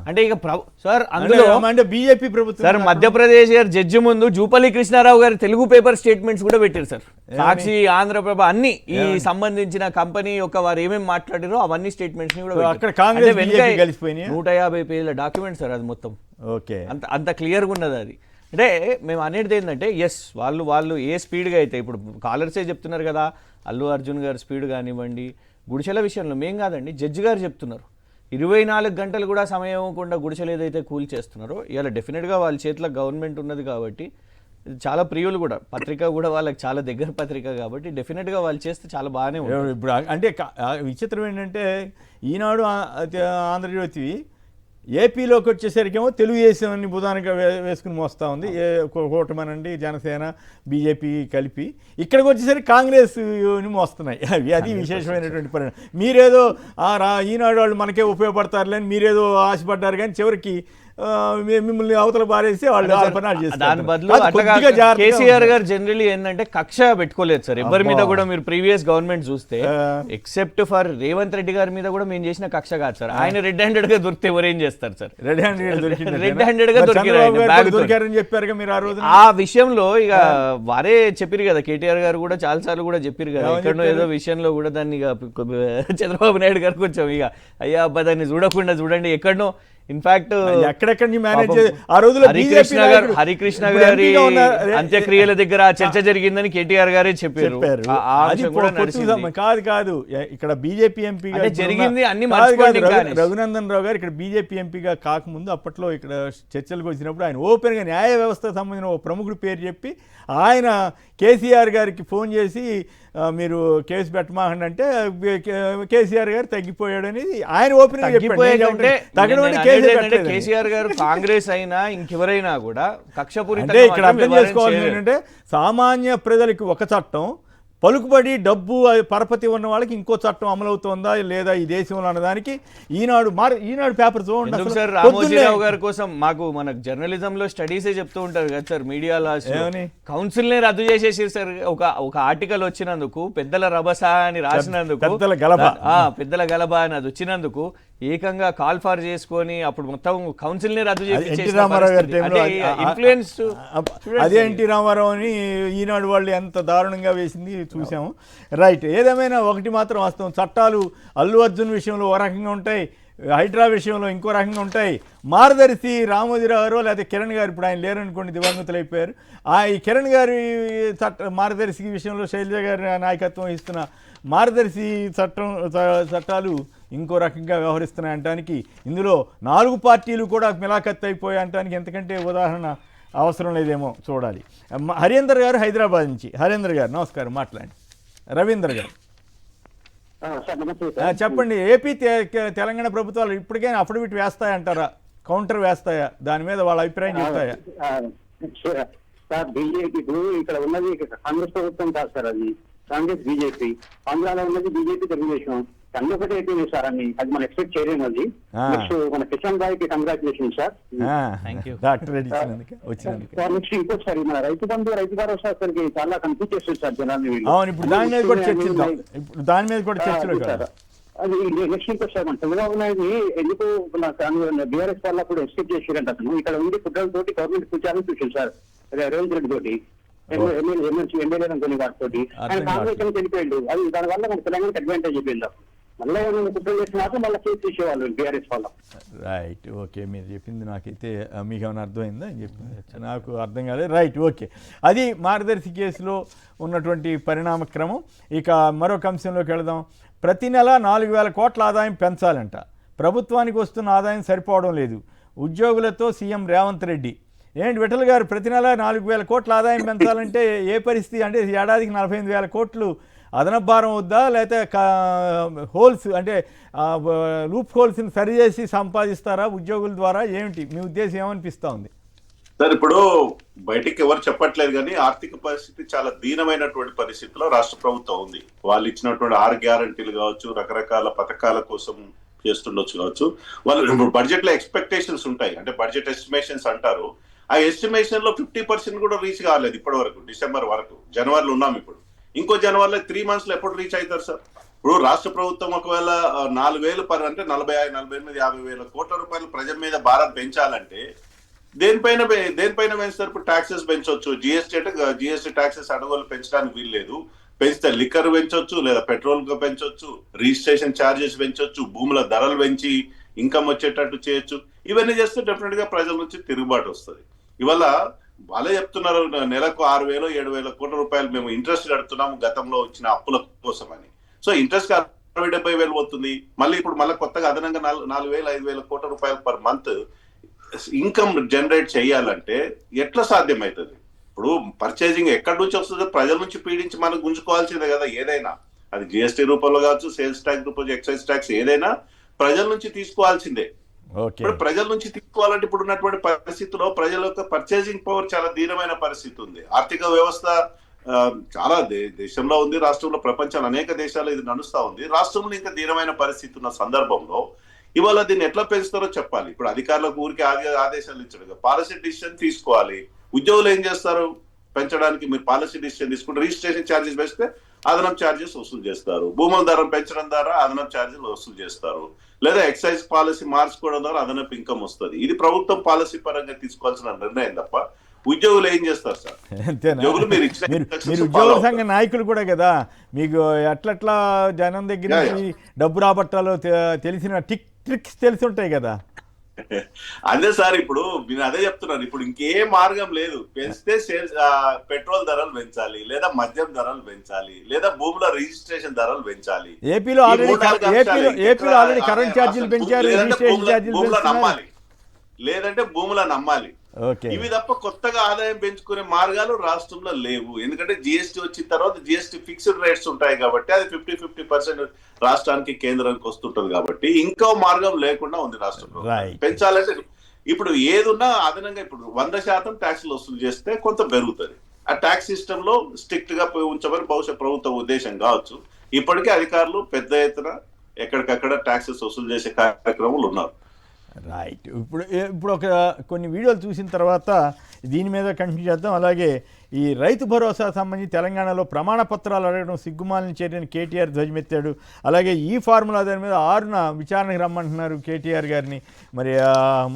అంటే ఇక సార్ అందులో బీజేపీ ప్రభుత్వం సార్ మధ్యప్రదేశ్ గారు జడ్జి ముందు జూపల్లి కృష్ణారావు గారు తెలుగు పేపర్ స్టేట్మెంట్స్ కూడా పెట్టారు సార్. సాక్షి, ఆంధ్రప్రభ అన్ని ఈ సంబంధించిన కంపెనీ యొక్క వారు ఏమేమి మాట్లాడారో అవన్నీ స్టేట్మెంట్స్ ని కూడా అక్కడ కాంగ్రెస్ బీజేపీ కలిసిపోయినాయి. 150 పేజీల డాక్యుమెంట్ సార్ అది మొత్తం. ఓకే, అంత క్లియర్గా ఉన్నది అది. అంటే మేము అనేది ఏంటంటే ఎస్ వాళ్ళు ఏ స్పీడ్గా అయితే ఇప్పుడు కాలర్సే చెప్తున్నారు కదా, అల్లు అర్జున్ గారు స్పీడ్ కానివ్వండి, గుడిసెల విషయంలో మేం కాదండి, జడ్జి గారు చెప్తున్నారు 24 గంటలు కూడా సమయం ఇవ్వకుండా గుడిసెలు ఏదైతే కూల్ చేస్తున్నారో ఇలా డెఫినెట్గా వాళ్ళ చేతిలో గవర్నమెంట్ ఉన్నది కాబట్టి, చాలా ప్రియులు కూడా పత్రిక కూడా వాళ్ళకి చాలా దగ్గర పత్రిక కాబట్టి డెఫినెట్గా వాళ్ళు చేస్తే చాలా బాగానే ఉంటుంది. ఇప్పుడు అంటే విచిత్రం ఏంటంటే ఈనాడు ఆంధ్రజ్యోతి ఏపీలోకి వచ్చేసరికేమో తెలుగుదేశం అని బుధానికి వేసుకుని మోస్తూ ఉంది, కూటమనండి జనసేన బీజేపీ కలిపి. ఇక్కడికి వచ్చేసరికి కాంగ్రెస్ మోస్తున్నాయి. అది విశేషమైనటువంటి పరిణామం. మీరేదో ఈనాడు వాళ్ళు మనకే ఉపయోగపడతారులే అని మీరేదో ఆశపడ్డారు, కానీ చివరికి మిమ్మల్ని అవతల పారేసి వాళ్ళు దాని బదులు కేసీఆర్ గారు జనరలీ ఏంటంటే కక్ష పెట్టుకోలేదు సార్ ఎవరి మీద కూడా. మీరు ప్రీవియస్ గవర్నమెంట్ చూస్తే ఎక్సెప్ట్ ఫర్ రేవంత్ రెడ్డి గారి మీద కూడా మేము చేసిన కక్ష కాదు సార్. ఆయన రెడ్ హ్యాండెడ్ గా దొరికితే ఎవరేం చేస్తారు సార్? రెడ్ హ్యాండెడ్ గా దొరికారని చెప్పారు మీరు ఆ రోజు. ఆ విషయంలో ఇక వారే చెప్పారు కదా, కేటీఆర్ గారు కూడా చాలా సార్లు కూడా చెప్పారు కదా, ఎక్కడో ఏదో విషయంలో కూడా దాన్ని చంద్రబాబు నాయుడు గారు కొంచెం ఇక అయ్యా అబ్బా దాన్ని చూడకుండా చూడండి ఎక్కడో ఇన్ఫాక్ట్ ఎక్కడెక్కడ మేనేజ్ ఆ రోజుల్లో హరికృష్ణ గారి అంత్యక్రియల దగ్గర చర్చ జరిగిందని కేటీఆర్ గారే చెప్పారు. కాదు ఇక్కడ బీజేపీ ఎంపీగా జరిగింది అన్ని రఘునందన్ రావు గారు ఇక్కడ బీజేపీ ఎంపీగా కాకముందు అప్పట్లో ఇక్కడ చర్చలకు వచ్చినప్పుడు ఆయన ఓపెన్ గా న్యాయ వ్యవస్థకు సంబంధించిన ఒక ప్రముఖుడి పేరు చెప్పి ఆయన కేసీఆర్ గారికి ఫోన్ చేసి మీరు కేసు పెట్టమాకండి అంటే కేసీఆర్ గారు తగ్గిపోయాడని ఆయన ఓపెన్ గా చెప్పాడు. కేసీఆర్ గారు కాంగ్రెస్ అయినా ఇంకెవరైనా కూడా కక్షపూరిత ఇక్కడ అర్థం చేసుకోవాల్సింది ఏంటంటే సామాన్య ప్రజలకి ఒక చట్టం, పలుకుబడి డబ్బు పరపతి ఉన్న వాళ్ళకి ఇంకో చట్టం అమలవుతోందా లేదా ఈ దేశంలో అన్నదానికి ఈనాడు పేపర్ చూడండి సార్. రామోజీరావు గారి కోసం మాకు మన జర్నలిజంలో స్టడీసే చెప్తూ ఉంటారు కదా సార్, మీడియా లాస్ కౌన్సిల్ నే రద్దు చేసేసి సార్. ఒక ఆర్టికల్ వచ్చినందుకు పెద్దల రభస అని రాసినందుకు, పెద్దల గలభ అని అది వచ్చినందుకు ఏకంగా కాల్ ఫార్ చేసుకొని అప్పుడు మొత్తం కౌన్సిల్ నే రద్దు చేసి ఇన్ఫ్లుయెన్స్. అదే ఎన్టీ రామారావు అని ఈనాడు వాళ్ళు ఎంత దారుణంగా వేసింది చూసాము. రైట్, ఏదేమైనా ఒకటి మాత్రం వాస్తవం, చట్టాలు అల్లు అర్జున్ విషయంలో ఓ రకంగా ఉంటాయి, హైడ్రా విషయంలో ఇంకో రకంగా ఉంటాయి. మార్గదర్శి రామోజీరావు గారు లేదా కిరణ్ గారు, ఇప్పుడు ఆయన లేరనుకోండి దివంగతులు అయిపోయారు, ఈ కిరణ్ గారి మార్గదర్శి విషయంలో శైలజ గారి నాయకత్వం ఇస్తున్న మార్గదర్శి చట్టాలు ఇంకో రకంగా వ్యవహరిస్తున్నాయి అంటానికి, ఇందులో 4 పార్టీలు కూడా మిలాఖత్ అయిపోయాయి అంటానికి ఎంతకంటే ఉదాహరణ అవసరం లేదేమో చూడాలి. హరీందర్ గారు హైదరాబాద్ నుంచి. హరీందర్ గారు నమస్కారం, మాట్లాడండి. రవీందర్ గారు చెప్పండి, ఏపీ తెలంగాణ ప్రభుత్వాలు ఇప్పటికైనా అఫిడవిట్ వేస్తాయంటారా, కౌంటర్ వేస్తాయా, దాని మీద వాళ్ళ అభిప్రాయం చెప్తాయా? సార్ బీజేపీ ఇక్కడ ఉన్నది కాంగ్రెస్ ప్రభుత్వం కాదు సార్, అది కాంగ్రెస్ బీజేపీ. ఆంధ్రాలో ఉన్నది బీజేపీ తెలుగుదేశం అన్ని ఒకటే అయిపోయింది సార్. అని అది మనం ఎక్స్పెక్ట్ చేయలేము. అది నెక్స్ట్ మన కిషన్ భాయ్కి కంగ్రాచులేషన్ సార్. నెక్స్ట్ ఇంకోటి సార్ మన రైతు బంధు రైతు భరోసా సరికి చాలా కన్ఫ్యూజ్ చేస్తుంది సార్ జనాన్ని. ఇప్పుడు దాని మీద కూడా చర్చిద్దాం, ఇప్పుడు దాని మీద కూడా చర్చలు. అది నెక్స్ట్ ఇంకొక చంద్రబాబు నాయుడు ఎందుకు బీఆర్ఎస్ వల్ల అప్పుడు ఎస్కేప్ చేసిరంట అతను ఇక్కడ ఉండి కుట్రలతోటి గవర్నమెంట్ కూర్చోాలని చూసింది సార్ రేవంత్ రెడ్డి తోటి ఎమ్మెల్యే కొన్ని వాటితోటి ఆయన కాంగ్రెస్ అని తెలిపాడు. అది దానివల్ల మన తెలంగాణకి అడ్వాంటేజ్ అయిపోయింది. మళ్ళీ ఏమైనా కుట్రలు చేసినాక మళ్ళీ కేసు తీసేవాళ్ళు బీఆర్ఎస్ వల్ల. రైట్, ఓకే, మీరు చెప్పింది నాకైతే మీకు ఏమైనా అర్థమైందా అని చెప్పింది, నాకు అర్థం కాలేదు. రైట్, ఓకే, అది మార్గదర్శి కేసులో ఉన్నటువంటి పరిణామక్రమం. ఇక మరొక అంశంలోకి వెళదాం. ప్రతి నెల 4,000 కోట్ల ఆదాయం పెంచాలంట. ప్రభుత్వానికి వస్తున్న ఆదాయం సరిపోవడం లేదు. ఉద్యోగులతో సీఎం రేవంత్ రెడ్డి. ఏంటి విఠల్ గారు, ప్రతి నెల 4,000 కోట్ల ఆదాయం పెంచాలంటే ఏ పరిస్థితి? అంటే ఏడాదికి 45,000 కోట్లు అదనపు భారం వద్దా, లేకపోతే హోల్స్ అంటే లూప్ హోల్స్ని సరిచేసి సంపాదిస్తారా ఉద్యోగుల ద్వారా? ఏమిటి మీ ఉద్దేశం, ఏమనిపిస్తూ ఉంది? సార్, ఇప్పుడు బయటికి ఎవరు చెప్పట్లేదు కానీ ఆర్థిక పరిస్థితి చాలా దీనమైనటువంటి పరిస్థితిలో రాష్ట్ర ప్రభుత్వం ఉంది. వాళ్ళు ఇచ్చినటువంటి 6 గ్యారంటీలు కావచ్చు, రకరకాల పథకాల కోసం చేస్తుండొచ్చు కావచ్చు. వాళ్ళు ఇప్పుడు బడ్జెట్ లో ఎక్స్పెక్టేషన్స్ ఉంటాయి, అంటే బడ్జెట్ ఎస్టిమేషన్స్ అంటారు. ఆ ఎస్టిమేషన్ లో 50% కూడా రీచ్ కాలేదు ఇప్పటి వరకు. డిసెంబర్ వరకు, జనవరిలో ఉన్నాం ఇప్పుడు. ఇంకో జనవరిలో 3 months లో ఎప్పుడు రీచ్ అవుతారు సార్? ఇప్పుడు రాష్ట్ర ప్రభుత్వం ఒకవేళ 4,000 అంటే 45, 48, 50,000 కోట్ల రూపాయలు ప్రజల మీద భారం పెంచాలంటే దేనిపైన పెంచుతారు? ఇప్పుడు ట్యాక్సెస్ పెంచవచ్చు. జిఎస్టీ అంటే జిఎస్టీ ట్యాక్సెస్ అడవులు పెంచడానికి వీల్లేదు. పెంచితే లిక్కర్ పెంచవచ్చు, లేదా పెట్రోల్ పెంచవచ్చు, రిజిస్ట్రేషన్ ఛార్జెస్ పెంచవచ్చు, భూముల ధరలు పెంచి ఇన్కమ్ వచ్చేటట్టు చేయొచ్చు. ఇవన్నీ చేస్తే డెఫినెట్ గా ప్రజల నుంచి తిరుగుబాటు వస్తుంది. ఇవాళ వాళ్ళే చెప్తున్నారు, నెలకు 6,000, 7,000 కోట్ల రూపాయలు మేము ఇంట్రెస్ట్ కడుతున్నాము గతంలో వచ్చిన అప్పుల కోసం అని. సో ఇంట్రెస్ట్ 60,000-70,000 పోతుంది. మళ్ళీ ఇప్పుడు కొత్తగా అదనంగా 4,000, 5,000 కోట్ల రూపాయలు పర్ మంత్ ఇన్కమ్ జనరేట్ చేయాలంటే ఎట్లా సాధ్యమవుతుంది? ఇప్పుడు పర్చేజింగ్ ఎక్కడి నుంచి వస్తుందో ప్రజల నుంచి పీడించి మనకు గుంజుకోవాల్సిందే కదా. ఏదైనా అది జిఎస్టీ రూపంలో కావచ్చు, సేల్స్ ట్యాక్స్ రూపంలో, ఎక్సైజ్ ట్యాక్స్, ఏదైనా ప్రజల నుంచి తీసుకోవాల్సిందే. ఇప్పుడు ప్రజల నుంచి తీసుకోవాలంటే ఇప్పుడు ఉన్నటువంటి పరిస్థితిలో ప్రజల యొక్క పర్చేసింగ్ పవర్ చాలా దీనమైన పరిస్థితి ఉంది. ఆర్థిక వ్యవస్థ చాలా దేశంలో ఉంది, రాష్ట్రంలో, ప్రపంచంలో అనేక దేశాలు ఇది నడుస్తా ఉంది. రాష్ట్రంలో ఇంకా దీనమైన పరిస్థితి ఉన్న సందర్భంలో ఇవాళ దీన్ని ఎట్లా పెంచుతారో చెప్పాలి. ఇప్పుడు అధికారులకు ఊరికి ఆదేశాలు ఇచ్చడం, పాలసీ డిసిషన్ తీసుకోవాలి. ఉద్యోగులు ఏం చేస్తారు? పెంచడానికి మీరు పాలసీ డిసిషన్ తీసుకుంటే రిజిస్ట్రేషన్ ఛార్జెస్ పెంచితే అదనపు ఛార్జెస్ వసూలు చేస్తారు. భూముల ధర పెంచడం ద్వారా అదనపు ఛార్జీలు వసూలు చేస్తారు. లేదా ఎక్సైజ్ పాలసీ మార్చుకోవడం ద్వారా అదనపు ఇన్కమ్ వస్తుంది. ఇది ప్రభుత్వం పాలసీ పరంగా తీసుకోవాల్సిన నిర్ణయం తప్ప ఉద్యోగులు ఏం చేస్తారు సార్? మీరు ఉద్యోగుల సంఘ నాయకులు కూడా కదా, మీకు ఎట్లట్లా జనం దగ్గర నుంచి డబ్బు రాబట్టాలో తెలిసిన ట్రిక్స్ తెలిసి ఉంటాయి కదా. అదే సార్, ఇప్పుడు నేను అదే చెప్తున్నాను. ఇప్పుడు ఇంకే మార్గం లేదు. పెంచితే పెట్రోల్ ధరలు పెంచాలి, లేదా మద్యం ధరలు పెంచాలి, లేదా భూముల రిజిస్ట్రేషన్ ధరలు పెంచాలి. ఏపీలో ఆల్రెడీ కరెంట్ ఛార్జీలు పెంచారు, భూములను నమ్మాలి, లేదంటే భూములను అమ్మాలి. ఇవి తప్ప కొత్తగా ఆదాయం పెంచుకునే మార్గాలు రాష్ట్రంలో లేవు. ఎందుకంటే జిఎస్టీ వచ్చిన తర్వాత జిఎస్టీ ఫిక్స్డ్ రేట్స్ ఉంటాయి కాబట్టి అది 50% రాష్ట్రానికి, కేంద్రానికి వస్తుంటది కాబట్టి ఇంకో మార్గం లేకుండా ఉంది రాష్ట్రంలో. పెంచాలంటే ఇప్పుడు ఏదున్నా అదనంగా ఇప్పుడు 100% ట్యాక్స్లు వసూలు చేస్తే కొంత పెరుగుతుంది. ఆ ట్యాక్స్ సిస్టమ్ లో స్ట్రిక్ట్ గా ఉంచమని బహుశా ప్రభుత్వ ఉద్దేశం కావచ్చు. ఇప్పటికే అధికారులు పెద్ద ఎత్తున ఎక్కడికక్కడ ట్యాక్సెస్ వసూలు చేసే కార్యక్రమాలు ఉన్నారు. రైట్, ఇప్పుడు కొన్ని వీడియోలు చూసిన తర్వాత దీని మీద కంటిన్యూ చేద్దాం. అలాగే ఈ రైతు భరోసా సంబంధించి తెలంగాణలో ప్రమాణ పత్రాలు అడగడం సిగ్గుమాలిన చర్యని కేటీఆర్ ధ్వజమెత్తాడు. అలాగే ఈ ఫార్ములా దాని మీద 6న విచారణకు రమ్మంటున్నారు కేటీఆర్ గారిని. మరి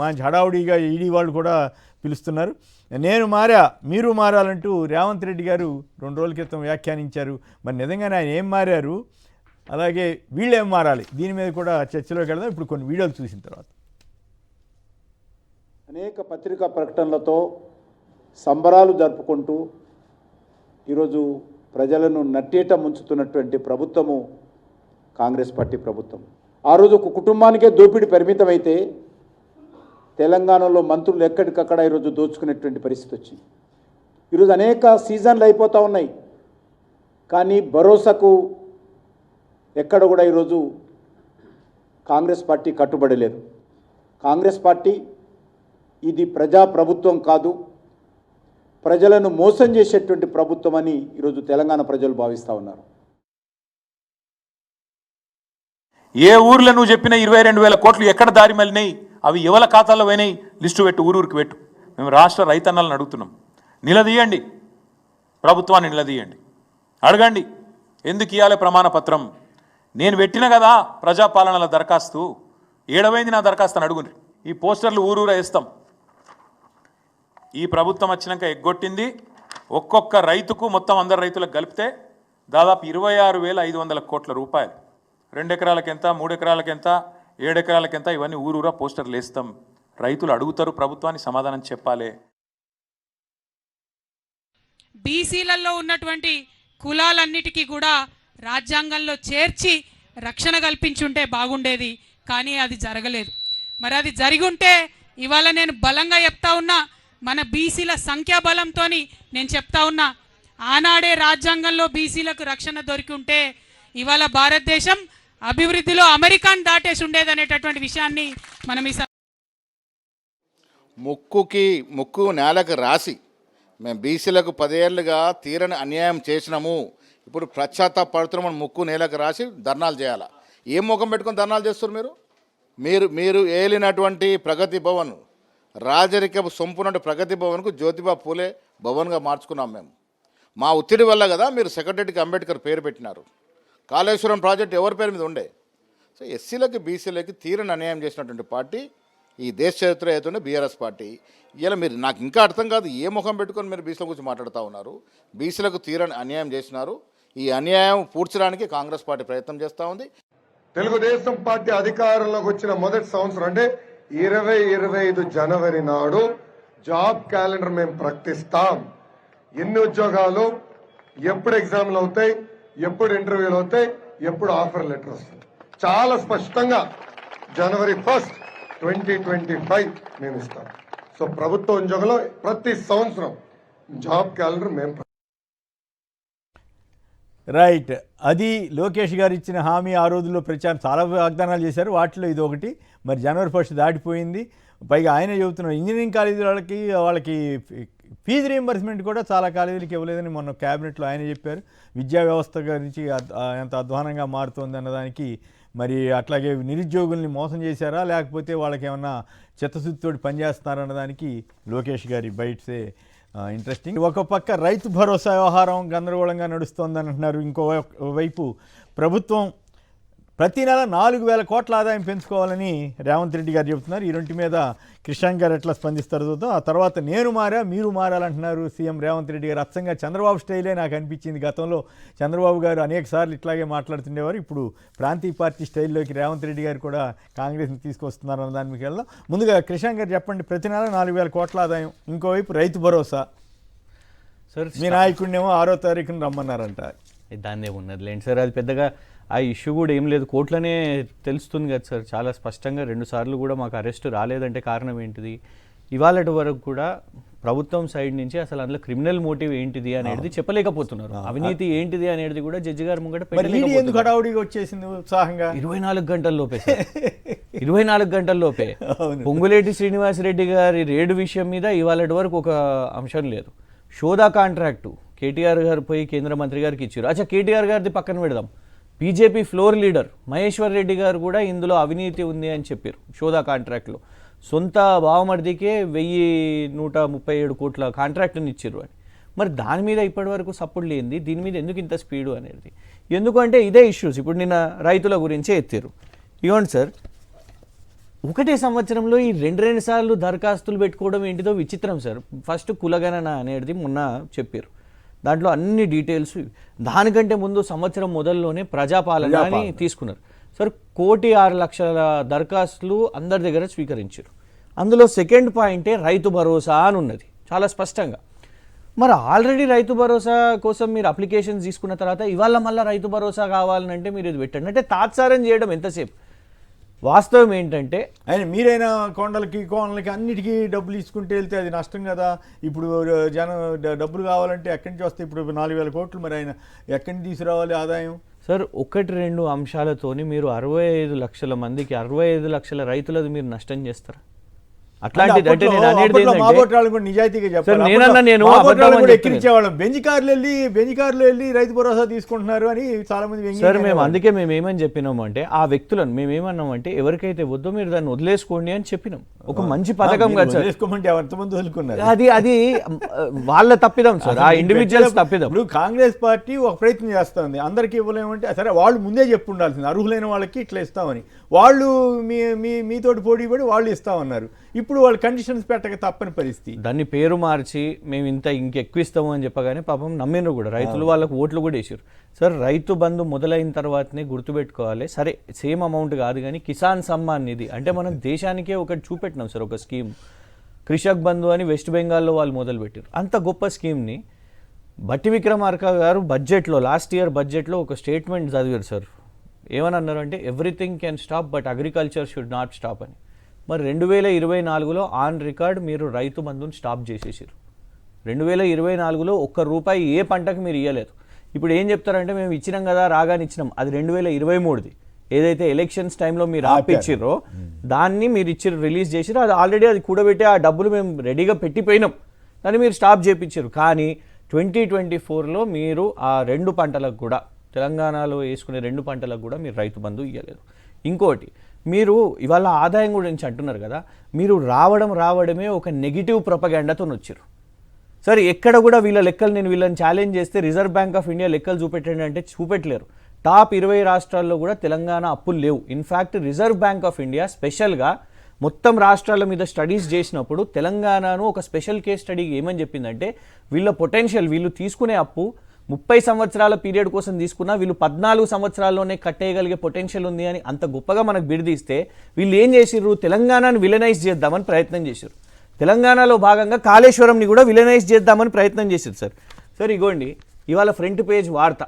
మంచి హడావుడిగా ఈడీ వాళ్ళు కూడా పిలుస్తున్నారు. నేను మారా, మీరు మారాలంటూ రేవంత్ రెడ్డి గారు 2 రోజుల క్రితం వ్యాఖ్యానించారు. మరి నిజంగానే ఆయన ఏం మారారు, అలాగే వీళ్ళు ఏం మారాలి, దీని మీద కూడా చర్చలోకి వెళ్దాం ఇప్పుడు కొన్ని వీడియోలు చూసిన తర్వాత. అనేక పత్రికా ప్రకటనలతో సంబరాలు జరుపుకుంటూ ఈరోజు ప్రజలను నట్టేట ముంచుతున్నటువంటి ప్రభుత్వము కాంగ్రెస్ పార్టీ ప్రభుత్వం. ఆ రోజు ఒక కుటుంబానికే దోపిడీ పరిమితమైతే తెలంగాణలో మంత్రులు ఎక్కడికక్కడ ఈరోజు దోచుకునేటువంటి పరిస్థితి వచ్చింది. ఈరోజు అనేక సీజన్లు అయిపోతూ ఉన్నాయి, కానీ భరోసాకు ఎక్కడ కూడా ఈరోజు కాంగ్రెస్ పార్టీ కట్టుబడలేదు. కాంగ్రెస్ పార్టీ ఇది ప్రజా ప్రభుత్వం కాదు, ప్రజలను మోసం చేసేటువంటి ప్రభుత్వం అని ఈరోజు తెలంగాణ ప్రజలు భావిస్తూ ఉన్నారు. ఏ ఊర్లో నువ్వు చెప్పిన 22,000 కోట్లు ఎక్కడ దారి మళ్ళినాయి, అవి ఎవరి ఖాతాలో పోయినాయి, లిస్టు పెట్టు, ఊరికి పెట్టు. మేము రాష్ట్ర రైతన్నలను అడుగుతున్నాం, నిలదీయండి, ప్రభుత్వాన్ని నిలదీయండి, అడగండి ఎందుకు ఇవ్వాలి ప్రమాణ పత్రం, నేను పెట్టిన కదా ప్రజాపాలనల దరఖాస్తు, ఏడవైంది నా దరఖాస్తు అని అడుగుని. ఈ పోస్టర్లు ఊరూరా వేస్తాం. ఈ ప్రభుత్వం వచ్చినాక ఎగ్గొట్టింది ఒక్కొక్క రైతుకు మొత్తం అందరు రైతులకు కలిపితే దాదాపు 26,500 కోట్ల రూపాయలు. 2 ఎకరాలకు ఎంత, 3 ఎకరాలకు ఎంత, 7 ఎకరాలకు ఎంత, ఇవన్నీ ఊరూరా పోస్టర్లు వేస్తాం. రైతులు అడుగుతారు, ప్రభుత్వానికి సమాధానం చెప్పాలి. బీసీలలో ఉన్నటువంటి కులాలన్నిటికీ కూడా రాజ్యాంగంలో చేర్చి రక్షణ కల్పించుంటే బాగుండేది, కానీ అది జరగలేదు. మరి అది జరిగి ఉంటే ఇవాళ నేను బలంగా చెప్తా ఉన్నా, మన బీసీల సంఖ్యాబలంతో నేను చెప్తా ఉన్నా, ఆనాడే రాజ్యాంగంలో బీసీలకు రక్షణ దొరికి ఉంటే ఇవాళ భారతదేశం అభివృద్ధిలో అమెరికాను దాటేసి ఉండేది అనేటటువంటి విషయాన్ని మనం ఈ ముక్కు నేలకు రాసి మేము బీసీలకు 10 ఏళ్ళుగా తీరని అన్యాయం చేసినాము, ఇప్పుడు పశ్చాత్తాపడుతున్నాం, ముక్కు నేలకు రాసి ధర్నాలు చేయాలా? ఏం ముఖం పెట్టుకొని ధర్నాలు చేస్తారు మీరు ఏలినటువంటి ప్రగతి భవన్, రాజరికపు సొంపునటువంటి ప్రగతి భవన్కు జ్యోతిబా పూలే భవన్గా మార్చుకున్నాం మేము. మా ఒత్తిడి వల్ల కదా మీరు సెక్రటరీకి అంబేద్కర్ పేరు పెట్టినారు. కాళేశ్వరం ప్రాజెక్ట్ ఎవరి పేరు మీద ఉండే? సో ఎస్సీలకి బీసీలకి తీరని అన్యాయం చేసినటువంటి పార్టీ ఈ దేశ చరిత్ర అవుతుండే బీఆర్ఎస్ పార్టీ. ఇలా మీరు నాకు ఇంకా అర్థం కాదు, ఏ ముఖం పెట్టుకొని మీరు బీసీల గురించి మాట్లాడుతూ ఉన్నారు? బీసీలకు తీరని అన్యాయం చేసినారు. ఈ అన్యాయం పూడ్చడానికి కాంగ్రెస్ పార్టీ ప్రయత్నం చేస్తూ ఉంది. తెలుగుదేశం పార్టీ అధికారంలోకి వచ్చిన మొదటి సంవత్సరం అంటే 2025 జనవరి నాడు జాబ్ క్యాలెండర్ మేము ప్రకటిస్తాం. ఎన్ని ఉద్యోగాలు, ఎప్పుడు ఎగ్జామ్లు అవుతాయి, ఎప్పుడు ఇంటర్వ్యూలు అవుతాయి, ఎప్పుడు ఆఫర్ లెటర్ వస్తుంది, చాలా స్పష్టంగా జనవరి 1, 2025 మేము ఇస్తాం. సో ప్రభుత్వ ఉద్యోగంలో ప్రతి సంవత్సరం జాబ్ క్యాలెండర్ మేము. రైట్, అది లోకేష్ గారు ఇచ్చిన హామీ. ఆ రోజుల్లో ప్రచారం చాలా వాగ్దానాలు చేశారు, వాటిలో ఇది ఒకటి. మరి జనవరి 1 దాటిపోయింది. పైగా ఆయన చెబుతున్నారు ఇంజనీరింగ్ కాలేజీ వాళ్ళకి ఫీజు రీయింబర్స్మెంట్ కూడా చాలా కాలేజీలకు ఇవ్వలేదని మొన్న క్యాబినెట్లో ఆయన చెప్పారు. విద్యా వ్యవస్థ గురించి ఎంత అధ్వానంగా మారుతోంది అన్నదానికి మరి అట్లాగే నిరుద్యోగుల్ని మోసం చేశారా, లేకపోతే వాళ్ళకి ఏమన్నా చిత్తశుద్ధితోటి పనిచేస్తున్నారా అన్నదానికి లోకేష్ గారి బైట్సే ఇంట్రెస్టింగ్. ఒక పక్క రైతు భరోసా వ్యవహారం గందరగోళంగా నడుస్తోందని అంటున్నారు. ఇంకోవైపు ప్రభుత్వం ప్రతి నెల 4,000 కోట్ల ఆదాయం పెంచుకోవాలని రేవంత్ రెడ్డి గారు చెబుతున్నారు. ఈ రెంటి మీద కృష్ణాంక్ గారు ఎట్లా స్పందిస్తారు చూద్దాం. ఆ తర్వాత నేను మారా మీరు మారాలంటున్నారు సీఎం రేవంత్ రెడ్డి గారు. అచ్చంగా చంద్రబాబు స్టైలే నాకు అనిపించింది. గతంలో చంద్రబాబు గారు అనేక సార్లు ఇట్లాగే మాట్లాడుతుండేవారు. ఇప్పుడు ప్రాంతీయ పార్టీ స్టైల్లోకి రేవంత్ రెడ్డి గారు కూడా కాంగ్రెస్ని తీసుకొస్తున్నారు అన్న దాని మీకు వెళ్దాం. ముందుగా కృష్ణాంక్ గారు చెప్పండి, ప్రతి నెల 4,000 కోట్ల ఆదాయం, ఇంకోవైపు రైతు భరోసా. సార్ మీ నాయకుడినేమో 6వ తారీఖున రమ్మన్నారంట. దాన్ని ఏమున్నది లేండి సార్, అది పెద్దగా ఆ ఇష్యూ కూడా ఏం లేదు, కోర్టులోనే తెలుస్తుంది కదా సార్. చాలా స్పష్టంగా 2 సార్లు కూడా మాకు అరెస్ట్ రాలేదంటే కారణం ఏంటిది? ఇవాళటి వరకు కూడా ప్రభుత్వం సైడ్ నుంచి అసలు అందులో క్రిమినల్ మోటివ్ ఏంటిది అనేది చెప్పలేకపోతున్నారు. అవినీతి ఏంటిది అనేది కూడా జడ్జి గారు ముంగట వచ్చేసింది ఉత్సాహంగా 24 గంటల్లోపే సార్. 24 గంటల్లోపే పొంగులేటి శ్రీనివాసరెడ్డి గారి రేడు విషయం మీద ఇవాళటి వరకు ఒక అంశం లేదు. షోదా కాంట్రాక్టు కేటీఆర్ గారు పోయి కేంద్ర మంత్రి గారికి ఇచ్చారు. అచ్చా, కేటీఆర్ గారిది పక్కన పెడదాం, BJP floor leader Maheshwar Reddy గారు కూడా ఇందులో అవినీతి ఉంది అని చెప్పారు. షోదా కాంట్రాక్ట్లో సొంత బావమర్దికే 1,137 కోట్ల కాంట్రాక్ట్ని ఇచ్చారు అని. మరి దాని మీద ఇప్పటి వరకు సపోర్ట్ లేనిది, దీని మీద ఎందుకు ఇంత స్పీడు అనేది? ఎందుకంటే ఇదే ఇష్యూస్ ఇప్పుడు నిన్న రైతుల గురించే ఎత్తారు. ఇవ్వండి సార్, ఒకటే సంవత్సరంలో ఈ 2 సార్లు దరఖాస్తులు పెట్టుకోవడం ఏంటిదో విచిత్రం సార్. ఫస్ట్ కులగణన అనేది మొన్న చెప్పారు, దాంట్లో అన్ని డీటెయిల్స్. దానికంటే ముందు సంవత్సరం మొదల్లోనే ప్రజాపాలన అని తీసుకున్నారు సార్. 1,06,00,000 దరఖాస్తులు అందరి దగ్గర స్వీకరించారు. అందులో సెకండ్ పాయింటే రైతు భరోసా అని ఉన్నది చాలా స్పష్టంగా. మరి ఆల్రెడీ రైతు భరోసా కోసం మీరు అప్లికేషన్స్ తీసుకున్న తర్వాత ఇవాళ మళ్ళీ రైతు భరోసా కావాలంటే మీరు ఇది పెట్టండి అంటే తాత్సారం చేయడం ఎంతసేపు? వాస్తవం ఏంటంటే ఆయన మీరైనా కోనలకి అన్నిటికీ డబ్బులు తీసుకుంటే వెళ్తే అది నష్టం కదా. ఇప్పుడు డబ్బులు కావాలంటే ఎక్కడి నుంచి వస్తాయి? ఇప్పుడు 4,000 కోట్లు మరి ఆయన ఎక్కడి నుంచి తీసుకురావాలి ఆదాయం? సార్ 1-2 అంశాలతోని మీరు 65 లక్షల మందికి 65 లక్షల రైతులది మీరు నష్టం చేస్తారా? అట్లాంటిది అంటే నేను అనేది అప్పట్లో ఏంటంటే- మాబోట్రాలు కూడా నిజాయితీగా చెప్పాలి. సార్, నేనన్నా నేను మాబోట్రాలు అబద్ధం అని కూడా చెప్తున్నాను. ఎక్కిరించేవాళ్ళం. బెంజ్ కార్లు వెళ్ళి రైతు భరోసా తీసుకుంటున్నారు అని చాలా మంది వ్యంగ్యంగా సార్ మేము అనేవాళ్ళు. అందుకే మేము ఏమని చెప్పినాము అంటే ఆ వ్యక్తులను మేము ఏమన్నామంటే ఎవరికైతే వద్దో మీరు దాన్ని వదిలేసుకోండి అని చెప్పినాం. ఒక మంచి పథకం మీరు కాదు సార్ వదిలేసుకోమంటే ఎంతమంది వదులుకున్నారు? అది వాళ్ళ తప్పిదం సార్, ఆ ఇండివిజువల్స్ తప్పిదం. ఇప్పుడు కాంగ్రెస్ పార్టీ ఒక ప్రయత్నం చేస్తుంది, అందరికీ ఇవ్వలేమంటే సరే వాళ్ళు ముందే చెప్పు ఉండాల్సింది అర్హులైన వాళ్ళకి ఇట్లా ఇస్తామని. వాళ్ళు మీతోటి పోటీ పడి వాళ్ళు ఇస్తామన్నారు. ఇప్పుడు వాళ్ళు కండిషన్స్ పెట్టక తప్పని పరిస్థితి. దాన్ని పేరు మార్చి మేము ఇంకెక్కువ ఇస్తాము అని చెప్పగానే పాపం నమ్మినరు కూడా రైతులు, వాళ్ళకు ఓట్లు కూడా వేసారు. సార్ రైతు బంధు మొదలైన తర్వాతనే గుర్తుపెట్టుకోవాలి, సరే సేమ్ అమౌంట్ కాదు కానీ కిసాన్ సమ్మాన్ నిధి అంటే మనం దేశానికే ఒకటి చూపెట్టినాం సార్, ఒక స్కీమ్ కృషక్ బంధు అని వెస్ట్ బెంగాల్లో వాళ్ళు మొదలుపెట్టారు. అంత గొప్ప స్కీమ్ని బట్టి విక్రమార్క గారు బడ్జెట్లో లాస్ట్ ఇయర్ బడ్జెట్లో ఒక స్టేట్మెంట్ చదివారు సార్. ఏమని అన్నారంటే everything can stop but agriculture should not stop అని. మరి 2024లో ఆన్ రికార్డ్ మీరు రైతు బంధుని స్టాప్ చేసేసారు. 2024లో ₹1 ఏ పంటకు మీరు ఇవ్వలేదు. ఇప్పుడు ఏం చెప్తారంటే మేము ఇచ్చినాం కదా రాగానే ఇచ్చినాం, అది 2023ది ఏదైతే ఎలక్షన్స్ టైంలో మీరు ఆపిచ్చిర్రో దాన్ని మీరు రిలీజ్ చేసిరో అది ఆల్రెడీ అది కూడబెట్టి ఆ డబ్బులు మేము రెడీగా పెట్టిపోయినాం, దాన్ని మీరు స్టాప్ చేయించారు. కానీ 2024లో మీరు ఆ 2 పంటలకు కూడా తెలంగాణలో వేసుకునే 2 పంటలకు కూడా మీరు రైతు బంధు ఇవ్వలేదు. ఇంకోటి మీరు ఇవాళ ఆదాయం గురించి అంటున్నారు కదా, మీరు రావడమే ఒక నెగిటివ్ ప్రొపగాండాతో వచ్చారు. సరే ఎక్కడ కూడా వీళ్ళ లెక్కలు నేను వీళ్ళని ఛాలెంజ్ చేస్తే రిజర్వ్ బ్యాంక్ ఆఫ్ ఇండియా లెక్కలు చూపెట్టండి అంటే చూపెట్టలేరు. టాప్ 20 రాష్ట్రాల్లో కూడా తెలంగాణ అప్పులు లేవు. In fact reserve bank of India స్పెషల్గా మొత్తం రాష్ట్రాల మీద స్టడీస్ చేసినప్పుడు తెలంగాణను ఒక స్పెషల్ కేస్ స్టడీ ఏమని చెప్పిందంటే వీళ్ళ పొటెన్షియల్, వీళ్ళు తీసుకునే అప్పు 30 సంవత్సరాల పీరియడ్ కోసం తీసుకున్నా వీళ్ళు 14 సంవత్సరాల్లోనే కట్టేయగలిగే పొటెన్షియల్ ఉంది అని అంత గొప్పగా మనకు బిడిదిస్తే వీళ్ళు ఏం చేసిర్రు, తెలంగాణను విలనైజ్ చేద్దామని ప్రయత్నం చేశారు. తెలంగాణలో భాగంగా కాళేశ్వరంని కూడా విలనైజ్ చేద్దామని ప్రయత్నం చేశారు సార్. సార్ ఇగోండి ఇవాళ ఫ్రంట్ పేజ్ వార్త,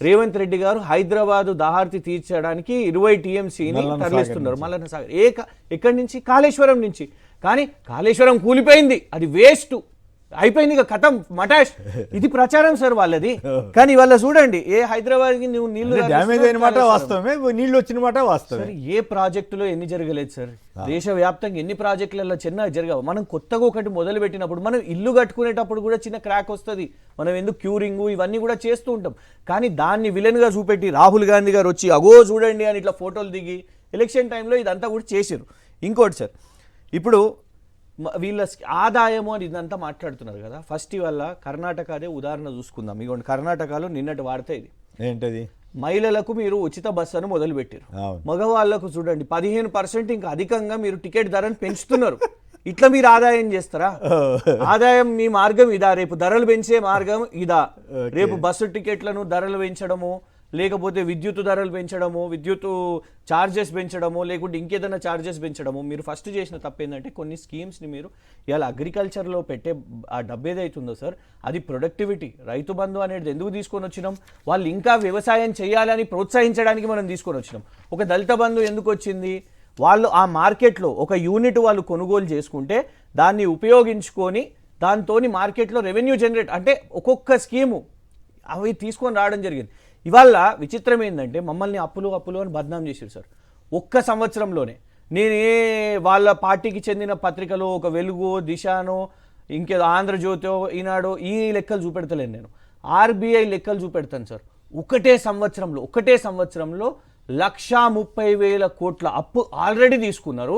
రేవంత్ రెడ్డి గారు హైదరాబాదు దాహార్తి తీర్చడానికి 20 TMCని తరలిస్తున్నారు మల్లన్న సాగర్. ఎక్కడి నుంచి? కాళేశ్వరం నుంచి. కానీ కాళేశ్వరం కూలిపోయింది, అది వేస్ట్ అయిపోయింది, ఇక కథం మటాష్. ఇది ప్రచారం సార్ వాళ్ళది. కానీ వాళ్ళ చూడండి ఏ హైదరాబాద్కి నువ్వు నీళ్లు డ్యామేజ్ అయిన మాట వాస్తవమే, నీళ్లు వచ్చిన మాట వాస్తవమే. ఏ ప్రాజెక్టులో ఎన్ని జరగలేదు సార్, దేశవ్యాప్తంగా ఎన్ని ప్రాజెక్టులలో చిన్న జరగవు. మనం కొత్తగా ఒకటి మొదలు పెట్టినప్పుడు మనం ఇల్లు కట్టుకునేటప్పుడు కూడా చిన్న క్రాక్ వస్తుంది, మనం ఎందుకు క్యూరింగ్ ఇవన్నీ కూడా చేస్తూ ఉంటాం. కానీ దాన్ని విలన్గా చూపెట్టి రాహుల్ గాంధీ గారు వచ్చి అగో చూడండి అని ఇట్లా ఫోటోలు దిగి ఎలక్షన్ టైంలో ఇదంతా కూడా చేశారు. ఇంకోటి సార్, ఇప్పుడు వీళ్ళ ఆదాయము అని ఇదంతా మాట్లాడుతున్నారు కదా, ఫస్ట్ వల్ల కర్ణాటకదే ఉదాహరణ చూసుకుందాం. ఇగోండి కర్ణాటకలో నిన్నటి వార్త ఇది. ఏంటది? మహిళలకు మీరు ఉచిత బస్సును మొదలుపెట్టారు, మగవాళ్లకు చూడండి 15% ఇంకా అధికంగా మీరు టికెట్ ధరను పెంచుతున్నారు. ఇట్లా మీరు ఆదాయం చేస్తారా? ఆదాయం మీ మార్గం ఇదా? రేపు ధరలు పెంచే మార్గం ఇదా? రేపు బస్సు టికెట్లను ధరలు పెంచడము, లేకపోతే విద్యుత్ ధరలు పెంచడము, విద్యుత్ ఛార్జెస్ పెంచడము, లేకుంటే ఇంకేదైనా ఛార్జెస్ పెంచడము. మీరు ఫస్ట్ చేసిన తప్పు ఏంటంటే కొన్ని స్కీమ్స్ని మీరు ఇవాళ అగ్రికల్చర్లో పెట్టే ఆ డబ్బు ఏదైతుందో సార్ అది ప్రొడక్టివిటీ. రైతు బంధు అనేది ఎందుకు తీసుకొని వచ్చినాం, వాళ్ళు ఇంకా వ్యవసాయం చేయాలని ప్రోత్సహించడానికి మనం తీసుకొని వచ్చినాం. ఒక దళిత బంధు ఎందుకు వచ్చింది, వాళ్ళు ఆ మార్కెట్లో ఒక యూనిట్ వాళ్ళు కొనుగోలు చేసుకుంటే దాన్ని ఉపయోగించుకొని దాంతో మార్కెట్లో రెవెన్యూ జనరేట్ అంటే ఒక్కొక్క స్కీము అవి తీసుకొని రావడం జరిగింది. ఇవాళ విచిత్రం ఏంటంటే మమ్మల్ని అప్పులు అని బద్నాం చేశారు సార్. ఒక్క సంవత్సరంలోనే నేనే వాళ్ళ పార్టీకి చెందిన పత్రికలో ఒక వెలుగు, దిశానో, ఇంకేదో ఆంధ్రజ్యోతో, ఈనాడో ఈ లెక్కలు చూపెడతలేను నేను, RBI లెక్కలు చూపెడతాను సార్. ఒకటే సంవత్సరంలో 1,30,000 కోట్ల అప్పు ఆల్రెడీ తీసుకున్నారు.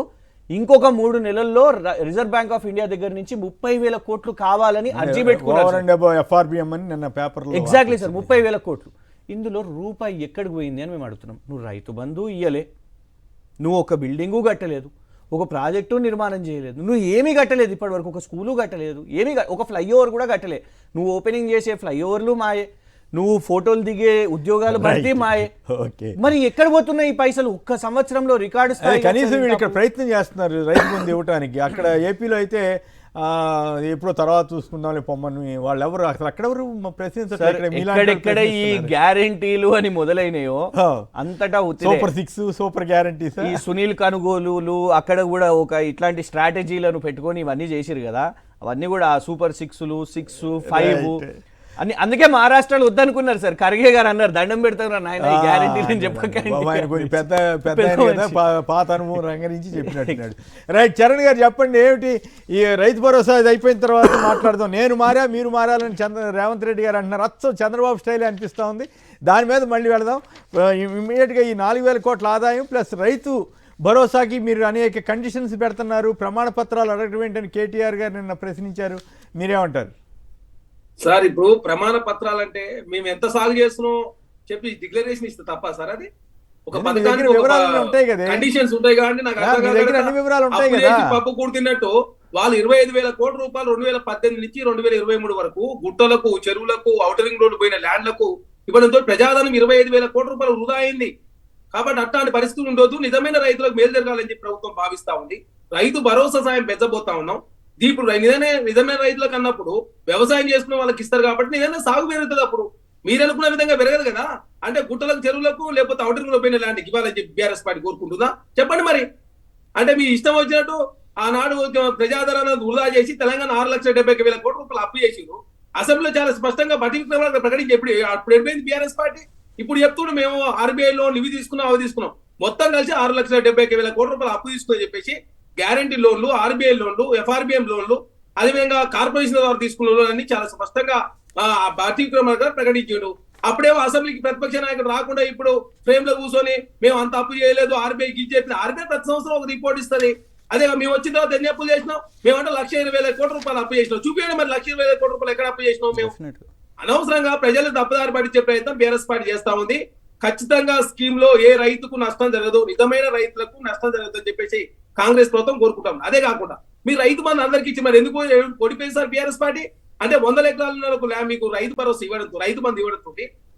ఇంకొక 3 నెలల్లో రిజర్వ్ బ్యాంక్ ఆఫ్ ఇండియా దగ్గర నుంచి 30,000 కోట్లు కావాలని అర్జీ పెట్టుకున్నారు. ఎగ్జాక్ట్లీ సార్, 30,000 కోట్లు. ఇందులో రూపాయి ఎక్కడికి పోయింది అని మేము అడుగుతున్నాం. నువ్వు రైతు బంధు ఇయ్యలే, నువ్వు ఒక బిల్డింగు కట్టలేదు, ఒక ప్రాజెక్టు నిర్మాణం చేయలేదు, నువ్వు ఏమీ కట్టలేదు ఇప్పటివరకు, ఒక స్కూలు కట్టలేదు, ఒక ఫ్లైఓవర్ కూడా కట్టలే. నువ్వు ఓపెనింగ్ చేసే ఫ్లైఓవర్లు మాయే, నువ్వు ఫోటోలు దిగే ఉద్యోగాలు భర్తీ మాయే. మరి ఎక్కడ పోతున్నాయి ఈ పైసలు? ఒక్క సంవత్సరంలో రికార్డు స్థాయి. కనీసం వీళ్ళు ఇక్కడ ప్రయత్నం చేస్తున్నారు రైతు బంధు ఇవ్వడానికి. అక్కడ ఏపీలో అయితే ఎప్పుడో తర్వాత చూసుకుందాం పొమ్మని వాళ్ళు ఎవరు అసలు అక్కడెవరు ఎక్కడెక్కడ ఈ గ్యారంటీలు అని మొదలైనయో అంతటా సూపర్ 6 సూపర్ గ్యారంటీస్, ఈ సునీల్ కొనుగోలులు అక్కడ కూడా ఒక ఇట్లాంటి స్ట్రాటజీలను పెట్టుకొని ఇవన్నీ చేసిరు కదా, అవన్నీ కూడా సూపర్ 6లు 6, 5 అందుకే మహారాష్ట్రలో వద్దనుకున్నారు సార్. ఖర్గే గారు అన్నారు దండం పెడతారు నాయన గ్యారంటీ నేను చెప్పకండి. ఆయన కొంచెం పెద్ద ఆయన కదా, పాత అనుభవం రంగరించి చెప్పినట్టున్నాడు. రైట్, చరణ్ గారు చెప్పండి, ఏమిటి ఈ రైతు భరోసా అయిపోయిన తర్వాత మాట్లాడదాం. నేను మారా మీరు మారాలని రేవంత్ రెడ్డి గారు అంటున్నారు. అచ్చం చంద్రబాబు స్టైల్ అనిపిస్తూ ఉంది. దాని మీద మళ్ళీ వెళదాం. ఇమ్మీడియట్గా ఈ 4,000 కోట్ల ఆదాయం ప్లస్ రైతు భరోసాకి మీరు అనేక కండిషన్స్ పెడుతున్నారు, ప్రమాణ పత్రాలు అడగడం ఏంటని కేటీఆర్ గారు నిన్న ప్రశ్నించారు. మీరేమంటారు సార్? ఇప్పుడు ప్రమాణ పత్రాలంటే మేము ఎంత సాగు చేస్తున్నాం చెప్పి డిక్లరేషన్ ఇస్తే తప్ప సార్? అది ఒక పథకానికి కండిషన్స్ ఉంటాయి కాబట్టి నాకు పప్పు కూడుతున్నట్టు వాళ్ళు 25,000 కోట్ల రూపాయలు 2018 నుంచి 2023 వరకు గుట్టలకు, చెరువులకు, ఔటరింగ్ రోడ్డు పోయిన ల్యాండ్లకు ఇవ్వడంతో ప్రజాధనం 25,000 కోట్ల రూపాయలు వృధా అయింది. కాబట్టి అట్లాంటి పరిస్థితులు ఉండొద్దు, నిజమైన రైతులకు మేలు జరగాలని చెప్పి ప్రభుత్వం భావిస్తా ఉంది. రైతు భరోసా సాయం పెంచబోతా ఉన్నాం. ఇప్పుడు నిజమైన రైతులకు అన్నప్పుడు వ్యవసాయం చేసుకున్న వాళ్ళకి ఇస్తారు కాబట్టి నిజంగా సాగు పెరుగుతుంది. అప్పుడు మీరు అనుకున్న విధంగా పెరగదు కదా. అంటే గుట్టలకు, చెరువులకు, లేకపోతే ఔటరింగ్ లో పోయిన ల్యాండ్కి ఇవ్వాలని చెప్పి బీఆర్ఎస్ పార్టీ కోరుకుంటుందా? చెప్పండి మరి. అంటే మీ ఇష్టం వచ్చినట్టు ఆనాడు ప్రజాదరణ వృధా చేసి తెలంగాణ 6,70,000 కోట్ల రూపాయలు అప్పు చేసిరు. అసెంబ్లీలో చాలా స్పష్టంగా బట్టి ప్రకటించి అప్పుడు ఎప్పుడైంది బీఆర్ఎస్ పార్టీ? ఇప్పుడు చెప్తుండే మేము ఆర్బీఐ లోన్ ఇవి తీసుకున్నాం, అవి తీసుకున్నాం, మొత్తం కలిసి 6,70,000 కోట్ల రూపాయలు అప్పు తీసుకుని చెప్పేసి గ్యారంటీ లోన్లు, ఆర్బీఐ లోన్లు, ఎఫ్ఆర్బిఎం లోన్లు, అదేవిధంగా కార్పొరేషన్ ద్వారా తీసుకున్న లోన్లు అన్ని చాలా స్పష్టంగా బట్టి గారు ప్రకటించాడు. అప్పుడేమో అసెంబ్లీకి ప్రతిపక్ష నాయకుడు రాకుండా ఇప్పుడు ఫ్రేమ్ లో కూర్చొని మేము అంత అప్పు చేయలేదు, ఆర్బీఐకి ఇది చెప్పిన. ఆర్బీఐ ప్రతి సంవత్సరం ఒక రిపోర్ట్ ఇస్తుంది. అదే మేము వచ్చిన తర్వాత ఎన్ని అప్పులు చేసినాం? మేమంటే 1,20,000 కోట్ల రూపాయలు అప్పు చేసినాం. చూపించండి మరి 1,20,000 కోట్ల రూపాయలు ఎక్కడ అప్పు చేసినాం మేము? అనవసరంగా ప్రజలు తప్పుదారి పట్టించే ప్రయత్నం బీఆర్ఎస్ పార్టీ చేస్తా ఉంది. ఖచ్చితంగా స్కీమ్ లో ఏ రైతుకు నష్టం జరగదు, నిజమైన రైతులకు నష్టం జరగదు అని చెప్పేసి కాంగ్రెస్ ప్రభుత్వం కోరుకుంటాం. అదే కాకుండా మీరు రైతు బంధు అందరికి ఇచ్చి మరి ఎందుకు ఓడిపోయింది సార్ బీఆర్ఎస్ పార్టీ? అంటే 100 ఎకరాల మీకు రైతు భరోసా ఇవ్వడంతో, రైతు బంధు ఇవ్వడంతో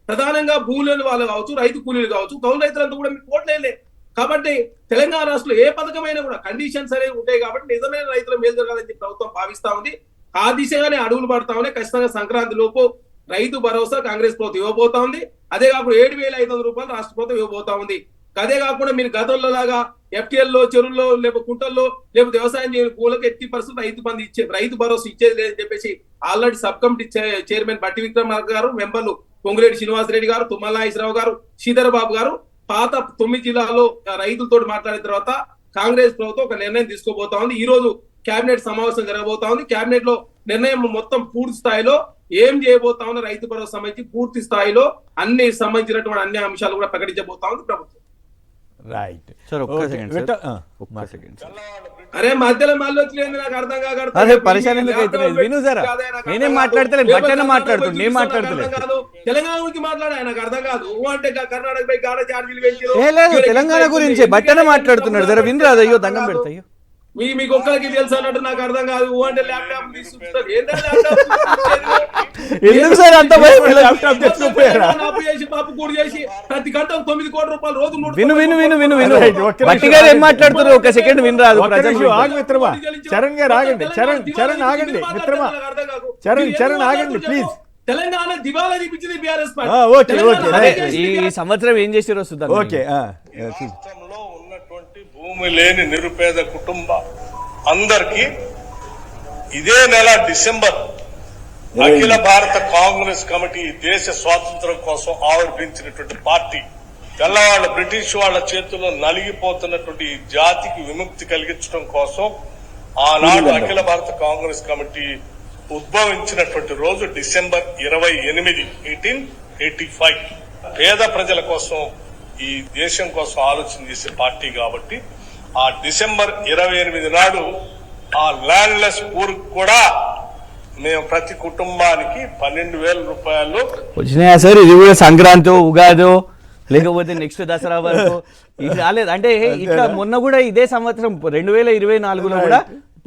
ప్రధానంగా భూములేని వాళ్ళు కావచ్చు, రైతు కూలీలు కావచ్చు, కౌలు రైతులంతా కూడా మీకు ఓట్లేలే. కాబట్టి తెలంగాణ రాష్ట్రంలో ఏ పథకమైనా కూడా కండిషన్స్ అనేవి ఉంటాయి. కాబట్టి నిజమైన రైతుల మేలు జరగాలని చెప్పి ప్రభుత్వం భావిస్తా ఉంది. ఆ దిశగానే అడుగులు పడతా ఉన్నాయి. ఖచ్చితంగా సంక్రాంతి లోపు రైతు భరోసా కాంగ్రెస్ ప్రభుత్వం ఇవ్వబోతా ఉంది. అదే కాకుండా 7,500 రూపాయలు రాష్ట్ర ప్రభుత్వం ఇవ్వబోతా ఉంది. అదే కాకుండా మీరు గతంలో లాగా ఎఫ్టీఎల్ లో, చెరువుల్లో, లేకపోతే కుంటల్లో, లేకపోతే వ్యవసాయం చేయని పూలకు 80% రైతు భరోసా ఇచ్చేది లేదని చెప్పేసి ఆల్రెడీ సబ్ కమిటీ చైర్మన్ బట్టి విక్రమార్క గారు, మెంబర్లు పొంగులేటి శ్రీనివాసరెడ్డి గారు, తుమ్మల నాగేశ్వరరావు గారు, శ్రీధర్ బాబు గారు పాత 9 జిల్లాల్లో రైతులతో మాట్లాడిన తర్వాత కాంగ్రెస్ ప్రభుత్వం ఒక నిర్ణయం తీసుకోబోతా ఉంది. ఈ రోజు కేబినెట్ సమావేశం జరగబోతా ఉంది. కేబినెట్ లో నిర్ణయం మొత్తం పూర్తి స్థాయిలో ఏం చేయబోతా ఉన్న రైతు భరోసా సంబంధించి పూర్తి స్థాయిలో అన్ని సంబంధించినటువంటి అన్ని అంశాలు కూడా ప్రకటించబోతా ఉంది ప్రభుత్వం. రైట్ సార్, ఒక్క సెకండ్. అరే మధ్యలో మళ్ళీ వచ్చలేదు, నాకు అర్థం కాదు. విను సార్, నేనేం మాట్లాడతలేదు, బట్టనే మాట్లాడుతుంది, నేను మాట్లాడతలేదు. తెలంగాణ గురించి మాట్లాడా, నాకు అర్థం కాదు. అంటే కర్ణాటక పోయి గాడ చార్జీలు పెంచారు. లేదు, తెలంగాణ గురించి బట్టనే మాట్లాడుతున్నాడు. జర విను రాదు. అయ్యో దండం పెడతాయో మీకు ఒక్కరికి తెలుసు అన్నట్టు నాకు అర్థం కాదు. అంటే ల్యాప్టాప్ ఎందుకు సార్ అంత చేసి పాపు కూడి చేసి ప్రతి గంటకు 9 కోట్ల రూపాయలు రోజు విను విను విను విను విను బట్టి గారు ఏం మాట్లాడుతున్నారు? ఒక సెకండ్ విను రాదు. మిత్రమా చరణ్ గారు ఆగండి, చరణ్ ఆగండి మిత్రమా, చరణ్ ఆగండి ప్లీజ్. తెలంగాణ దివాలా చూపించింది బీఆర్ఎస్ పార్టీ. ఈ సంవత్సరం ఏం చేసి వస్తుంది? ఓకే, భూమి లేని నిరుపేద కుటుంబ అందరికి ఇదే నెల డిసెంబర్ అఖిల భారత కాంగ్రెస్ కమిటీ దేశ స్వాతంత్రం కోసం ఆవిర్భించినటువంటి పార్టీ. తెల్లవాళ్ళ బ్రిటిష్ వాళ్ళ చేతుల్లో నలిగిపోతున్నటువంటి ఈ జాతికి విముక్తి కలిగించడం కోసం ఆనాడు అఖిల భారత కాంగ్రెస్ కమిటీ ఉద్భవించినటువంటి రోజు డిసెంబర్ 28, 1885. పేద ప్రజల కోసం, ఈ దేశం కోసం ఆలోచన చేసే పార్టీ కాబట్టి ఆ డిసెంబర్ 28 నాడు ఆ ల్యాండ్లెస్ పూర్ కూడా మేము ప్రతి కుటుంబానికి 12,000 రూపాయలు వచ్చినాయా సార్? ఇది కూడా సంక్రాంతి, ఉగాదో, లేకపోతే నెక్స్ట్ దసరా వరకు ఇది రాలేదు. అంటే ఇట్లా మొన్న కూడా ఇదే సంవత్సరం 2024లో కూడా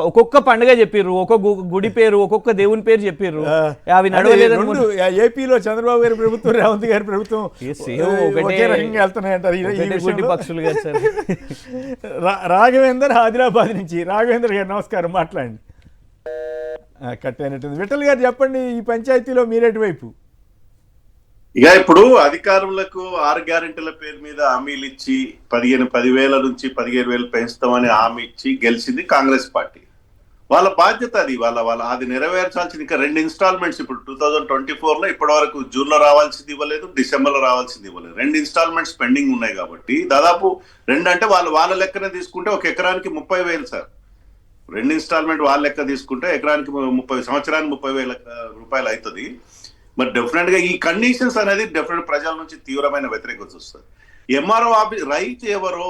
ఒక్కొక్క పండుగ చెప్పిర్రు, ఒక్కొక్క గుడి పేరు, ఒక్కొక్క దేవుని పేరు చెప్పిర్రు. అవి నడవలేదు. ఏపీలో చంద్రబాబు గారి ప్రభుత్వం, రేవంత్ గారి ప్రభుత్వం గుడి పక్షులు కదా సార్. రాఘవేందర్ ఆదిలాబాద్ నుంచి. రాఘవేందర్ గారు నమస్కారం, మాట్లాడండి. కట్ అయినట్టుంది. విఠల్ గారు చెప్పండి, ఈ పంచాయతీలో మీరేటి? ఇక ఇప్పుడు అధికారులకు 6 గ్యారెంటీల పేరు మీద హామీలు ఇచ్చి 10,000 నుంచి 15,000 పెంచుతామని హామీ ఇచ్చి గెలిచింది కాంగ్రెస్ పార్టీ. వాళ్ళ బాధ్యత అది, వాళ్ళ అది నెరవేర్చాల్సింది. ఇంకా 2 ఇన్స్టాల్మెంట్స్ ఇప్పుడు 2024లో ఇప్పటి వరకు జూన్లో రావాల్సింది ఇవ్వలేదు, డిసెంబర్లో రావాల్సింది ఇవ్వలేదు. 2 ఇన్స్టాల్మెంట్స్ పెండింగ్ ఉన్నాయి కాబట్టి దాదాపు 2 అంటే వాళ్ళ లెక్కనే తీసుకుంటే ఒక ఎకరానికి 30,000 సార్. 2 ఇన్స్టాల్మెంట్ వాళ్ళ లెక్క తీసుకుంటే ఎకరానికి 30 సంవత్సరానికి 30,000 రూపాయలు అవుతుంది. మరి డెఫినెట్ గా ఈ కండిషన్స్ అనేది డెఫినెట్ ప్రజల నుంచి తీవ్రమైన వ్యతిరేకత వస్తుంది. ఎంఆర్ఓ ఆఫీస్ రైతు ఎవరో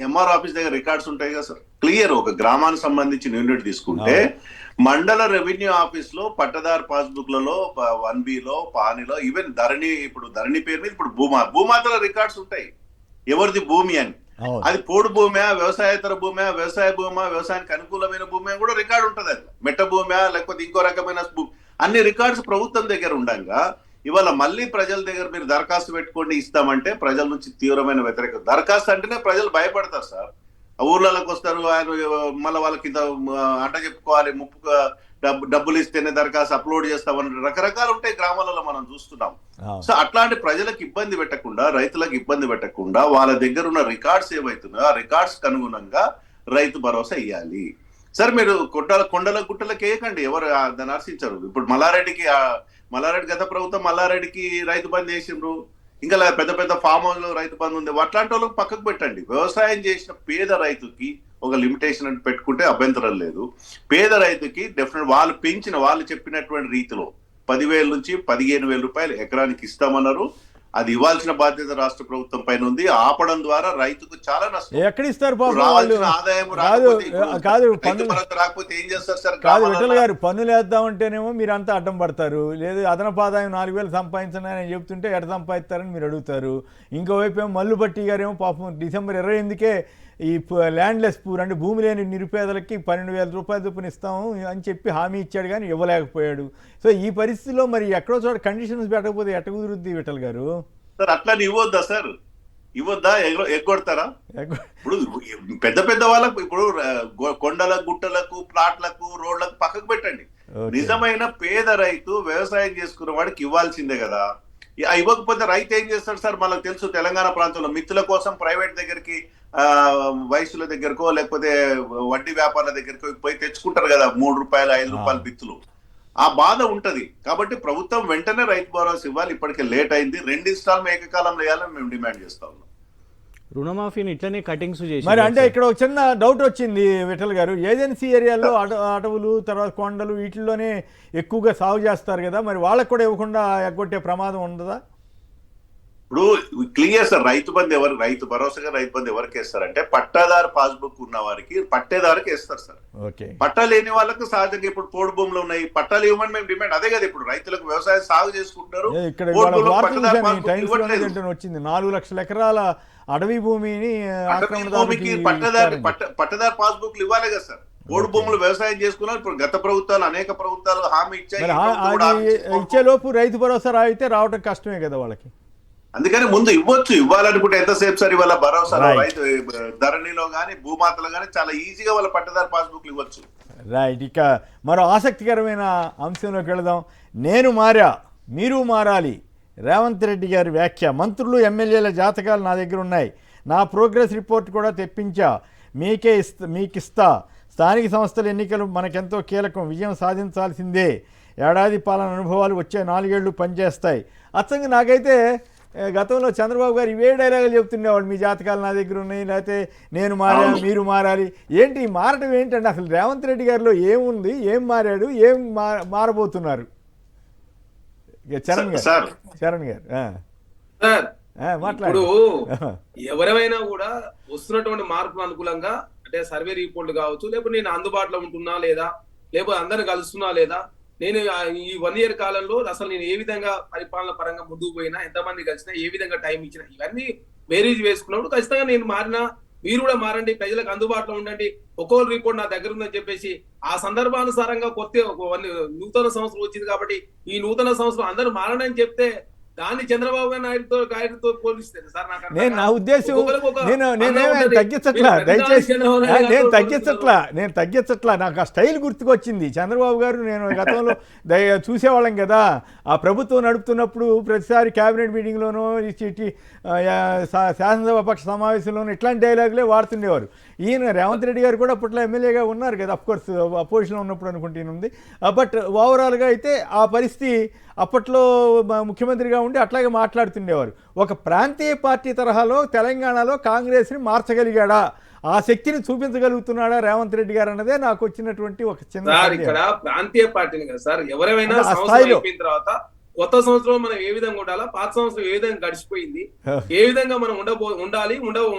ఎంఆర్ఓ ఆఫీస్ దగ్గర రికార్డ్స్ ఉంటాయి కదా సార్, క్లియర్. ఒక గ్రామానికి సంబంధించిన యూనిట్ తీసుకుంటే మండల రెవెన్యూ ఆఫీస్ లో పట్టదారు పాస్బుక్ లలో 1B లో పానిలో ఈవెన్ ఇప్పుడు ధరణి పేరు మీద ఇప్పుడు భూమాతల రికార్డ్స్ ఉంటాయి, ఎవరిది భూమి అని. అది పోడు భూమి, వ్యవసాయేతర భూమి, వ్యవసాయానికి అనుకూలమైన భూమి కూడా రికార్డు ఉంటుంది. అది మెట్ట భూమి లేకపోతే ఇంకో రకమైన అన్ని రికార్డ్స్ ప్రభుత్వం దగ్గర ఉండగా ఇవాళ మళ్ళీ ప్రజల దగ్గర మీరు దరఖాస్తు పెట్టుకోండి ఇస్తామంటే ప్రజల నుంచి తీవ్రమైన వ్యతిరేకత. దరఖాస్తు అంటేనే ప్రజలు భయపడతారు సార్. ఊర్లలోకి వస్తారు, ఆయన మళ్ళీ వాళ్ళకి అంట చెప్పుకోవాలి, ముప్పు డబ్బులు ఇస్తేనే దరఖాస్తు అప్లోడ్ చేస్తామని రకరకాలు ఉంటాయి గ్రామాలలో మనం చూస్తున్నాం. సో అట్లాంటి ప్రజలకు ఇబ్బంది పెట్టకుండా, రైతులకు ఇబ్బంది పెట్టకుండా వాళ్ళ దగ్గర ఉన్న రికార్డ్స్ ఏవైతున్నాయో ఆ రికార్డ్స్ కు అనుగుణంగా రైతు భరోసా ఇవ్వాలి. సార్ మీరు కొండల గుట్టలకు వేయకండి, ఎవరు దాన్ని హర్షించరు. ఇప్పుడు మల్లారెడ్డి గత ప్రభుత్వం మల్లారెడ్డికి రైతు బంధు చేసిండ్రు, ఇంకా పెద్ద పెద్ద ఫామ్ హౌస్ లో రైతు బంధు ఉంది. అట్లాంటి వాళ్ళకి పక్కకు పెట్టండి. వ్యవసాయం చేసిన పేద రైతుకి ఒక లిమిటేషన్ అని పెట్టుకుంటే అభ్యంతరం లేదు. పేద రైతుకి డెఫినెట్ వాళ్ళు చెప్పినటువంటి రీతిలో 10,000 నుంచి 15,000 రూపాయలు ఎకరానికి ఇస్తామన్నారు. అది ఇవ్వాల్సిన బాధ్యత రాష్ట్ర ప్రభుత్వం పైన ఉంది. ఆపడం ద్వారా రైతుకు చాలా నష్టం. ఎక్కడ ఇస్తారు రావాల్సిన ఆదాయం రాకపోతే ఏం చేస్తారు సార్? కాదు విఠల్ గారు, పన్నులు వేద్దామంటేనేమో మీరు అంతా అడ్డం పడతారు. లేదు అదనపు ఆదాయం 4,000 సంపాదించని అని చెప్తుంటే ఎట సంపాదిస్తారని మీరు అడుగుతారు. ఇంకోవైపు ఏమో మల్లు భట్టి గారేమో పాపం డిసెంబర్ 28కే ఈ ల్యాండ్లెస్ పూర్ అంటే భూమి లేని నిరుపేదలకి 12,000 రూపాయలు చొప్పున ఇస్తాము అని చెప్పి హామీ ఇచ్చాడు కానీ ఇవ్వలేకపోయాడు. సో ఈ పరిస్థితిలో మరి ఎక్కడో చోట కండిషన్స్ పెట్టకపోతే ఎట్ట కుదురుద్ది విఠల్ గారు? సార్ అట్లా ఇవ్వద్దా సార్? ఇవ్వద్దా? ఎగ్గొడతారా? ఇప్పుడు పెద్ద పెద్ద వాళ్ళకు ఇప్పుడు కొండల గుట్టలకు ప్లాట్లకు రోడ్లకు పక్కకు పెట్టండి. నిజమైన పేద రైతు వ్యవసాయం చేసుకున్న వాడికి ఇవ్వాల్సిందే కదా. ఇవ్వకపోతే రైతు ఏం చేస్తాడు సార్? మనకు తెలుసు తెలంగాణ ప్రాంతంలో మిత్తుల కోసం ప్రైవేట్ దగ్గరికి వయసుల దగ్గరకో లేకపోతే వడ్డీ వ్యాపారుల దగ్గరకో పోయి తెచ్చుకుంటారు కదా 3 రూపాయలు 5 రూపాయల బిత్తులు. ఆ బాధ ఉంటది కాబట్టి ప్రభుత్వం వెంటనే రైతు భరోసా ఇవ్వాలి. ఇప్పటికే లేట్ అయింది. 2 ఇన్స్టాల్మెంట్ ఏకకాలంలో వేయాలని మేము డిమాండ్ చేస్తా ఉన్నాం. రుణమాఫీని ఇట్లనే కటింగ్స్ చేసి మరి అంటే ఇక్కడ ఒక చిన్న డౌట్ వచ్చింది విఠల్ గారు. ఏజెన్సీ ఏరియాలో అడవులు తర్వాత కొండలు వీటిల్లోనే ఎక్కువగా సాగు చేస్తారు కదా, మరి వాళ్ళకు కూడా ఇవ్వకుండా ఎగ్గొట్టే ప్రమాదం ఉండదా? ఇప్పుడు క్లియర్ సార్, రైతు భరోసాగా రైతు బంధు ఎవరికి వేస్తారంటే పట్టాదారు పాస్బుక్ ఉన్న వారికి పట్టేదారికి వేస్తారు సార్. పట్టా లేని వాళ్ళకు సహజంగా ఇప్పుడు పోడు భూములు ఉన్నాయి, పట్టాలు ఇవ్వమని మేము డిమాండ్. అదే కదా ఇప్పుడు రైతులకు వ్యవసాయం సాగు చేసుకుంటారు. వచ్చింది 4 లక్షల ఎకరాల అడవి భూమిని పట్టదారు పాస్బుక్లు ఇవ్వాలి కదా సార్. పోడు భూములు వ్యవసాయం చేసుకున్నారు. ఇప్పుడు గత ప్రభుత్వాలు అనేక ప్రభుత్వాలు హామీ ఇచ్చాయి. ఇచ్చేలోపు రైతు భరోసా అయితే రావడం కష్టమే కదా వాళ్ళకి. అందుకని ముందు ఇవ్వాలనుకుంటే ఎంతసేపు సార్ ఇవాళ భరోసా రైతు ధరణిలో కానీ భూమాతలో కానీ చాలా ఈజీగా వాళ్ళ పట్టదారు పాస్బుక్లు ఇవ్వచ్చు. రైట్. ఇక మరో ఆసక్తికరమైన అంశంలోకి వెళదాం. నేను మారా మీరు మారాలి, రేవంత్ రెడ్డి గారి వ్యాఖ్య. మంత్రులు ఎమ్మెల్యేల జాతకాలు నా దగ్గర ఉన్నాయి, నా ప్రోగ్రెస్ రిపోర్ట్ కూడా తెప్పించా, మీకిస్తా. స్థానిక సంస్థల ఎన్నికలు మనకెంతో కీలకం, విజయం సాధించాల్సిందే. ఏడాది పాలన అనుభవాలు వచ్చే 4 ఏళ్ళు పనిచేస్తాయి. అచ్చంగా నాకైతే గతంలో చంద్రబాబు గారు ఇవే డైలాగులు చెప్తుండేవాడు, మీ జాతకాలు నా దగ్గర ఉన్నాయి, లేకపోతే నేను మారా మీరు మారాలి. ఏంటి మారటం ఏంటంటే అసలు రేవంత్ రెడ్డి గారిలో ఏముంది, ఏం మారాడు, ఏం మారబోతున్నారు? చరణ్ గారు ఇప్పుడు ఎవరైనా కూడా వస్తున్నటువంటి మార్పులు అనుకూలంగా అంటే సర్వే రిపోర్ట్లు కావచ్చు, లేకపోతే నేను అందుబాటులో ఉంటున్నా లేదా, లేకపోతే అందరు కలుస్తున్నా లేదా, నేను ఈ 1 ఇయర్ కాలంలో అసలు నేను ఏ విధంగా పరిపాలన పరంగా ముందుకు పోయినా, ఎంతమంది కలిసినా, ఏ విధంగా టైం ఇచ్చినా, ఇవన్నీ బేరీజ్ వేసుకున్నప్పుడు ఖచ్చితంగా నేను మారినా, మీరు కూడా మారండి, ప్రజలకు అందుబాటులో ఉండండి, ఒక్కొక్క రిపోర్ట్ నా దగ్గర ఉందని చెప్పేసి ఆ సందర్భానుసారంగా నూతన సంవత్సరం వచ్చింది కాబట్టి ఈ నూతన సంవత్సరం అందరూ మారని చెప్తే దాన్ని చంద్రబాబు నాయుడుతో పోలిస్తే సార్ నాకు అర్థం నేను నా కాదు. ఉద్దేశం ఒక్కొక్కరికి ఒక నేనేం అందం ఉంటది. తగ్గించట్లా, మీరు ప్రతిదానికి దయచేసి చంద్రబాబు నాయుడు నేను గారితో తగ్గించట్లా నాకు ఆ స్టైల్ గుర్తుకొచ్చింది. చంద్రబాబు గారు నేను గతంలో చూసేవాళ్ళం కదా, ఆ ప్రభుత్వం నడుపుతున్నప్పుడు ప్రతిసారి క్యాబినెట్ మీటింగ్లోనూ శాసనసభ పక్ష సమావేశంలోనూ ఇట్లాంటి డైలాగులే వాడుతుండేవారు. ఈయన రేవంత్ రెడ్డి గారు కూడా అప్పట్లో ఎమ్మెల్యేగా ఉన్నారు కదా, అఫ్కోర్స్ అపోజిషన్లో ఉన్నప్పుడు అనుకుంటుంది. బట్ ఓవరాల్గా అయితే ఆ పరిస్థితి అప్పట్లో ముఖ్యమంత్రిగా ఉండి అట్లాగే మాట్లాడుతుండేవారు. ఒక ప్రాంతీయ పార్టీ తరహాలో తెలంగాణలో కాంగ్రెస్ని మార్చగలిగాడా, ఆ శక్తిని చూపించగలుగుతున్నాడా రేవంత్ రెడ్డి గారు అన్నదే నాకు వచ్చినటువంటి ఒక చిన్న సార్ ఇక్కడ ప్రాంతీయ పార్టీని కదా సార్, ఎవరైనా ఆ సంవత్సరం స్థాయిలో. అయిపోయిన తర్వాత కొత్త సంవత్సరం మనం ఏ విధంగా ఉండాలా, పాత సంవత్సరం ఏ విధంగా గడిచిపోయింది, ఏ విధంగా మనం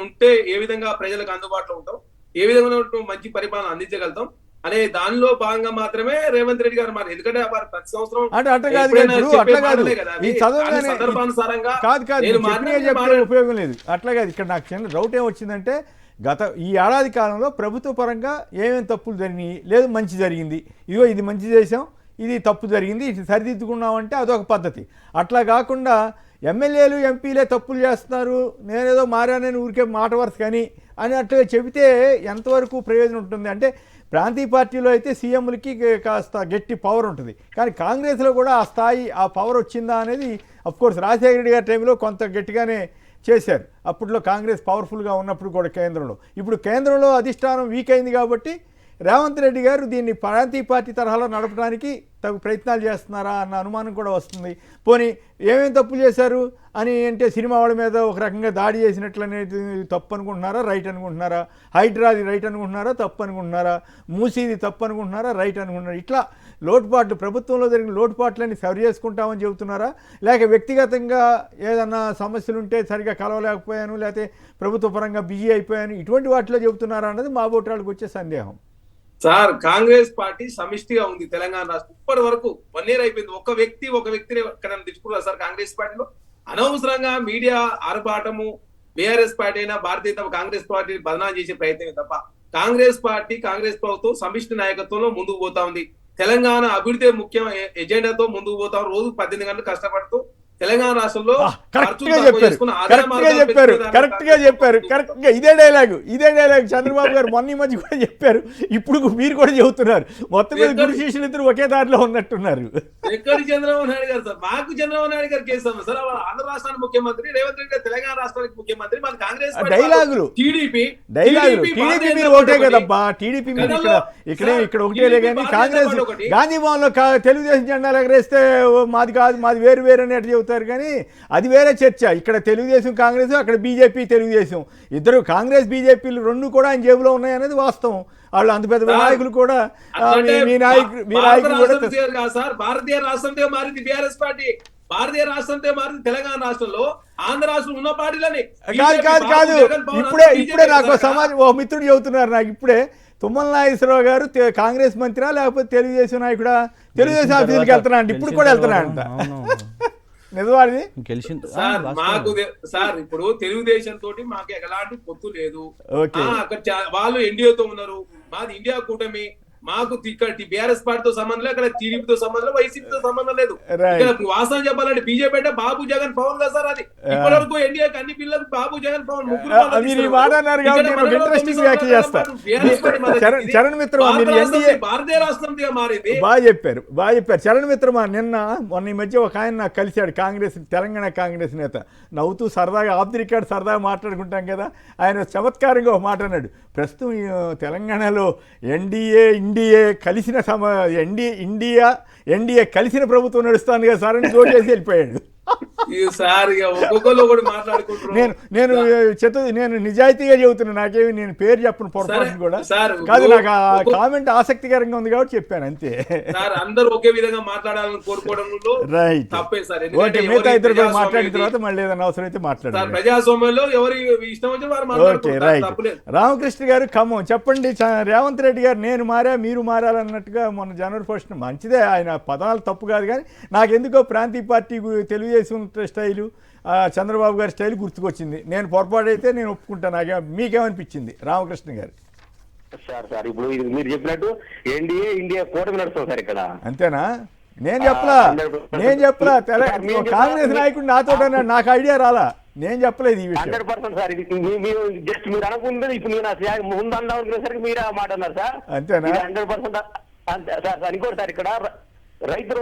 ఉంటే ఏ విధంగా ప్రజలకు అందుబాటులో ఉంటాం, ఏ విధంగా మంచి పరిపాలన అందించగలుగుతాం అనే దానిలో భాగంగా మాత్రమే రేవంత్ రెడ్డి గారు మరి, ఎందుకంటే వారు ప్రతి సంవత్సరం అంటే అట్లా కాదు ఎప్పుడైనా ఇప్పుడు, చెప్పే అట్లా కాదు మాటలే కదా అవి. ఈ చదవగానే దాని సందర్భానుసారంగా కాదు నేను చెప్పిన మాట్లాడే చెప్పే ఉపయోగం లేదు. అట్లా కాదు, ఇక్కడ నాకు చిన్న డౌట్ ఏమొచ్చిందంటే ఈ ఏడాది కాలంలో ప్రభుత్వ పరంగా ఏమేమి తప్పులు జరిగినాయి, లేదు మంచి జరిగింది, ఇదిగో ఇది మంచి చేసాం, ఇది తప్పు జరిగింది, ఇది సరిదిద్దుకున్నామంటే అదొక పద్ధతి. అట్లా కాకుండా ఎమ్మెల్యేలు ఎంపీలే తప్పులు చేస్తున్నారు, నేనేదో మారానని ఊరికే మాట వరుస కానీ అని అట్లా చెబితే ఎంతవరకు ప్రయోజనం ఉంటుంది? అంటే ప్రాంతీయ పార్టీలో అయితే సీఎంలకి కాస్త గట్టి పవర్ ఉంటుంది, కానీ కాంగ్రెస్లో కూడా ఆ స్థాయి ఆ పవర్ వచ్చిందా అనేది అఫ్కోర్స్ రాజశేఖర రెడ్డి గారి టైంలో కొంత గట్టిగానే చేశారు. అప్పట్లో కాంగ్రెస్ పవర్ఫుల్గా ఉన్నప్పుడు కూడా కేంద్రంలో. ఇప్పుడు కేంద్రంలో అధిష్టానం వీక్ అయింది కాబట్టి రేవంత్ రెడ్డి గారు దీన్ని ప్రాంతీయ పార్టీ తరహాలో నడపడానికి తగు ప్రయత్నాలు చేస్తున్నారా అన్న అనుమానం కూడా వస్తుంది. పోనీ ఏమేమి తప్పులు చేశారు అని అంటే సినిమా వాళ్ళ మీద ఒక రకంగా దాడి చేసినట్లు అనేది తప్పు అనుకుంటున్నారా, రైట్ అనుకుంటున్నారా? హైడ్రాది రైట్ అనుకుంటున్నారా, తప్పు అనుకుంటున్నారా? మూసీది తప్పు అనుకుంటున్నారా, రైట్ అనుకుంటున్నారా? ఇట్లా లోటుపాట్లు, ప్రభుత్వంలో జరిగిన లోటుపాట్లని సరి చేసుకుంటామని చెబుతున్నారా, లేక వ్యక్తిగతంగా ఏదన్నా సమస్యలు ఉంటే సరిగా కలవలేకపోయాను, లేకపోతే ప్రభుత్వ పరంగా బిజీ అయిపోయాను, ఇటువంటి వాటిలో చెబుతున్నారా అన్నది మా ఓటర్లకు వచ్చే సందేహం. సార్ కాంగ్రెస్ పార్టీ సమిష్టిగా ఉంది తెలంగాణ రాష్ట్రం. ఇప్పటి వరకు 1 year అయిపోయింది. ఒక వ్యక్తిని ఎక్కడైనా తెచ్చుకున్నారు సార్ కాంగ్రెస్ పార్టీలో? అనవసరంగా మీడియా ఆర్భాటము, బీఆర్ఎస్ పార్టీ అయినా భారతీయ కాంగ్రెస్ పార్టీ బదనాలు చేసే ప్రయత్నమే తప్ప కాంగ్రెస్ పార్టీ, కాంగ్రెస్ ప్రభుత్వం సమిష్టి నాయకత్వంలో ముందుకు పోతా ఉంది. తెలంగాణ అభివృద్ధి ముఖ్య ఎజెండాతో ముందుకు పోతాం. రోజు 18 గంటలు కష్టపడుతూ తెలంగాణ రాష్ట్రంలో కరెక్ట్గా చెప్పారు. ఇదే డైలాగు చంద్రబాబు గారు మొన్న మధ్య కూడా చెప్పారు, ఇప్పుడు మీరు కూడా చెబుతున్నారు. మొత్తం మీద గురు శిష్యులు ఇద్దరు ఒకే దారిలో ఉన్నట్టున్నారు. ఎక్కడి చంద్రబాబు నాయుడు గారు సార్? మాకు చంద్రబాబు నాయుడు గారు కేసు సార్, ఆంధ్ర రాష్ట్రానికి ముఖ్యమంత్రి, రేవంత్ రెడ్డి గారు తెలంగాణ రాష్ట్రానికి ముఖ్యమంత్రి, మన కాంగ్రెస్ డైలాగులు టీడీపీ మీరు ఒకటే కదబ్బా. టీడీపీ మీరు ఇక్కడ ఒకటే కానీ కాంగ్రెస్ గాంధీ భవన్లో తెలుగుదేశం జెండాలు ఎగరేస్తే మాది కాదు, మాది వేరు వేరు అని చెబుతారు, కానీ అది వేరే చర్చ. ఇక్కడ తెలుగుదేశం కాంగ్రెస్, అక్కడ బీజేపీ తెలుగుదేశం, ఇద్దరు కాంగ్రెస్ బీజేపీలు రెండు కూడా ఆయన జేబులో ఉన్నాయనేది వాస్తవం. వాళ్ళు అంత పెద్ద నాయకులు కూడా మీ నాయకులు కూడా సార్ భారతీయ రాష్ట్రంతో మారింది బీఆర్ఎస్ పార్టీ, భారతీయ రాష్ట్రంతో మారింది తెలంగాణ రాష్ట్రంలో. ఆంధ్ర రాష్ట్రం ఉన్న పార్టీలని కాదు. ఇప్పుడే నాకు సమాజం ఓ మిత్రుడు చెబుతున్నారు నాకు ఇప్పుడే, తుమ్మల నాగేశ్వరరావు గారు కాంగ్రెస్ మంత్రా లేకపోతే తెలుగుదేశం నాయకుడా, తెలుగుదేశం ఆఫీసులకు వెళ్తున్నా అంటే ఇప్పుడు కూడా వెళ్తున్నా అంట. నిజవాడి సార్ ఇప్పుడు తెలుగుదేశం తోటి మాకు ఎలాంటి పొత్తు లేదు. అక్కడ వాళ్ళు ఎన్డీఏతో ఉన్నారు, మాది ఇండియా కూటమి. మాకు ఇక్కడ బీఆర్ఎస్ పార్టీతో సంబంధం లేదు, అక్కడ టీడీపీతో సంబంధం లేదు, వైసీపీతో సంబంధం లేదు. ఇక్కడ వాస్తవం చెప్పాలంటే బీజేపీ అంటే బాబు జగన్ పవన్ కదా సార్. అది ఇప్పటి వరకు ఎన్డీఏకి అన్ని బిల్లులకు బాబు జగన్ పవన్ ముగ్గురు చరణ్ మిత్రమా భారతీయ రాష్ట్రంగా మారింది. బాగా చెప్పారు చరణ్ మిత్రమా. మొన్న ఈ మధ్య ఒక ఆయన నాకు కలిశాడు, కాంగ్రెస్ తెలంగాణ కాంగ్రెస్ నేత. నవ్వుతూ సరదాగా ఆఫ్ ది రికార్డ్ సరదాగా మాట్లాడుకుంటాం కదా, ఆయన చమత్కారంగా ఒక మాట అన్నాడు, ప్రస్తుతం తెలంగాణలో ఎన్డీఏ కలిసిన ఎన్డీఏ కలిసిన ప్రభుత్వం నడుస్తుంది కదా సార్ అని జోటేసి వెళ్ళిపోయాడు. నేను నిజాయితీగా చెబుతున్నా, నాకేమి నేను పేరు చెప్పను పొరపాటు కూడా కాదు, నాకు ఆ కామెంట్ ఆసక్తికరంగా ఉంది కాబట్టి చెప్పాను అంతే. అందరూ ఒకే విధంగా మాట్లాడాలని కోరుకోవడంలో రైట్ తప్పే సార్. మిగతా ఇద్దరు మాట్లాడిన తర్వాత మళ్ళీ ఏదైనా అవసరం అయితే మాట్లాడారు. ప్రజాస్వామ్యంలో ఎవరి ఇష్టం వచ్చిన వారు మాట్లాడుకుంటారు. రామకృష్ణ గారు ఖమ్మం చెప్పండి. రేవంత్ రెడ్డి గారు నేను మారా మీరు మారాలన్నట్టుగా మొన్న January 1 మంచిదే, ఆయన పదాలు తప్పు కాదు, కానీ నాకెందుకో ప్రాంతీయ పార్టీ తెలుగుదేశం స్టైలు, చంద్రబాబు గారి స్టైల్ గుర్తుకొచ్చింది. నేను పొరపాటు అయితే నేను ఒప్పుకుంటాను. మీకేమనిపించింది రామకృష్ణ గారు? సార్ ఇప్పుడు ఇది మీరు చెప్పినట్టు ఎన్డీఏ ఇండియా కూటమి నడుస్తుంది సార్ ఇక్కడ, అంతేనా? నేను చెప్పలా కాంగ్రెస్ నాయకుడు నాతో అన్నాడు, నాకు ఐడియా రాలా, నేను చెప్పలేదు ఈ విషయం. 100% సార్. ఇది జస్ట్ మీరు అనుకుంటే ఇప్పుడు నేను ముందు అందరికి మీరే మాట అన్నారు సార్. అంతేనా? 100% అంతే సార్. ఇంకోటి సార్, ఇక్కడ రైతు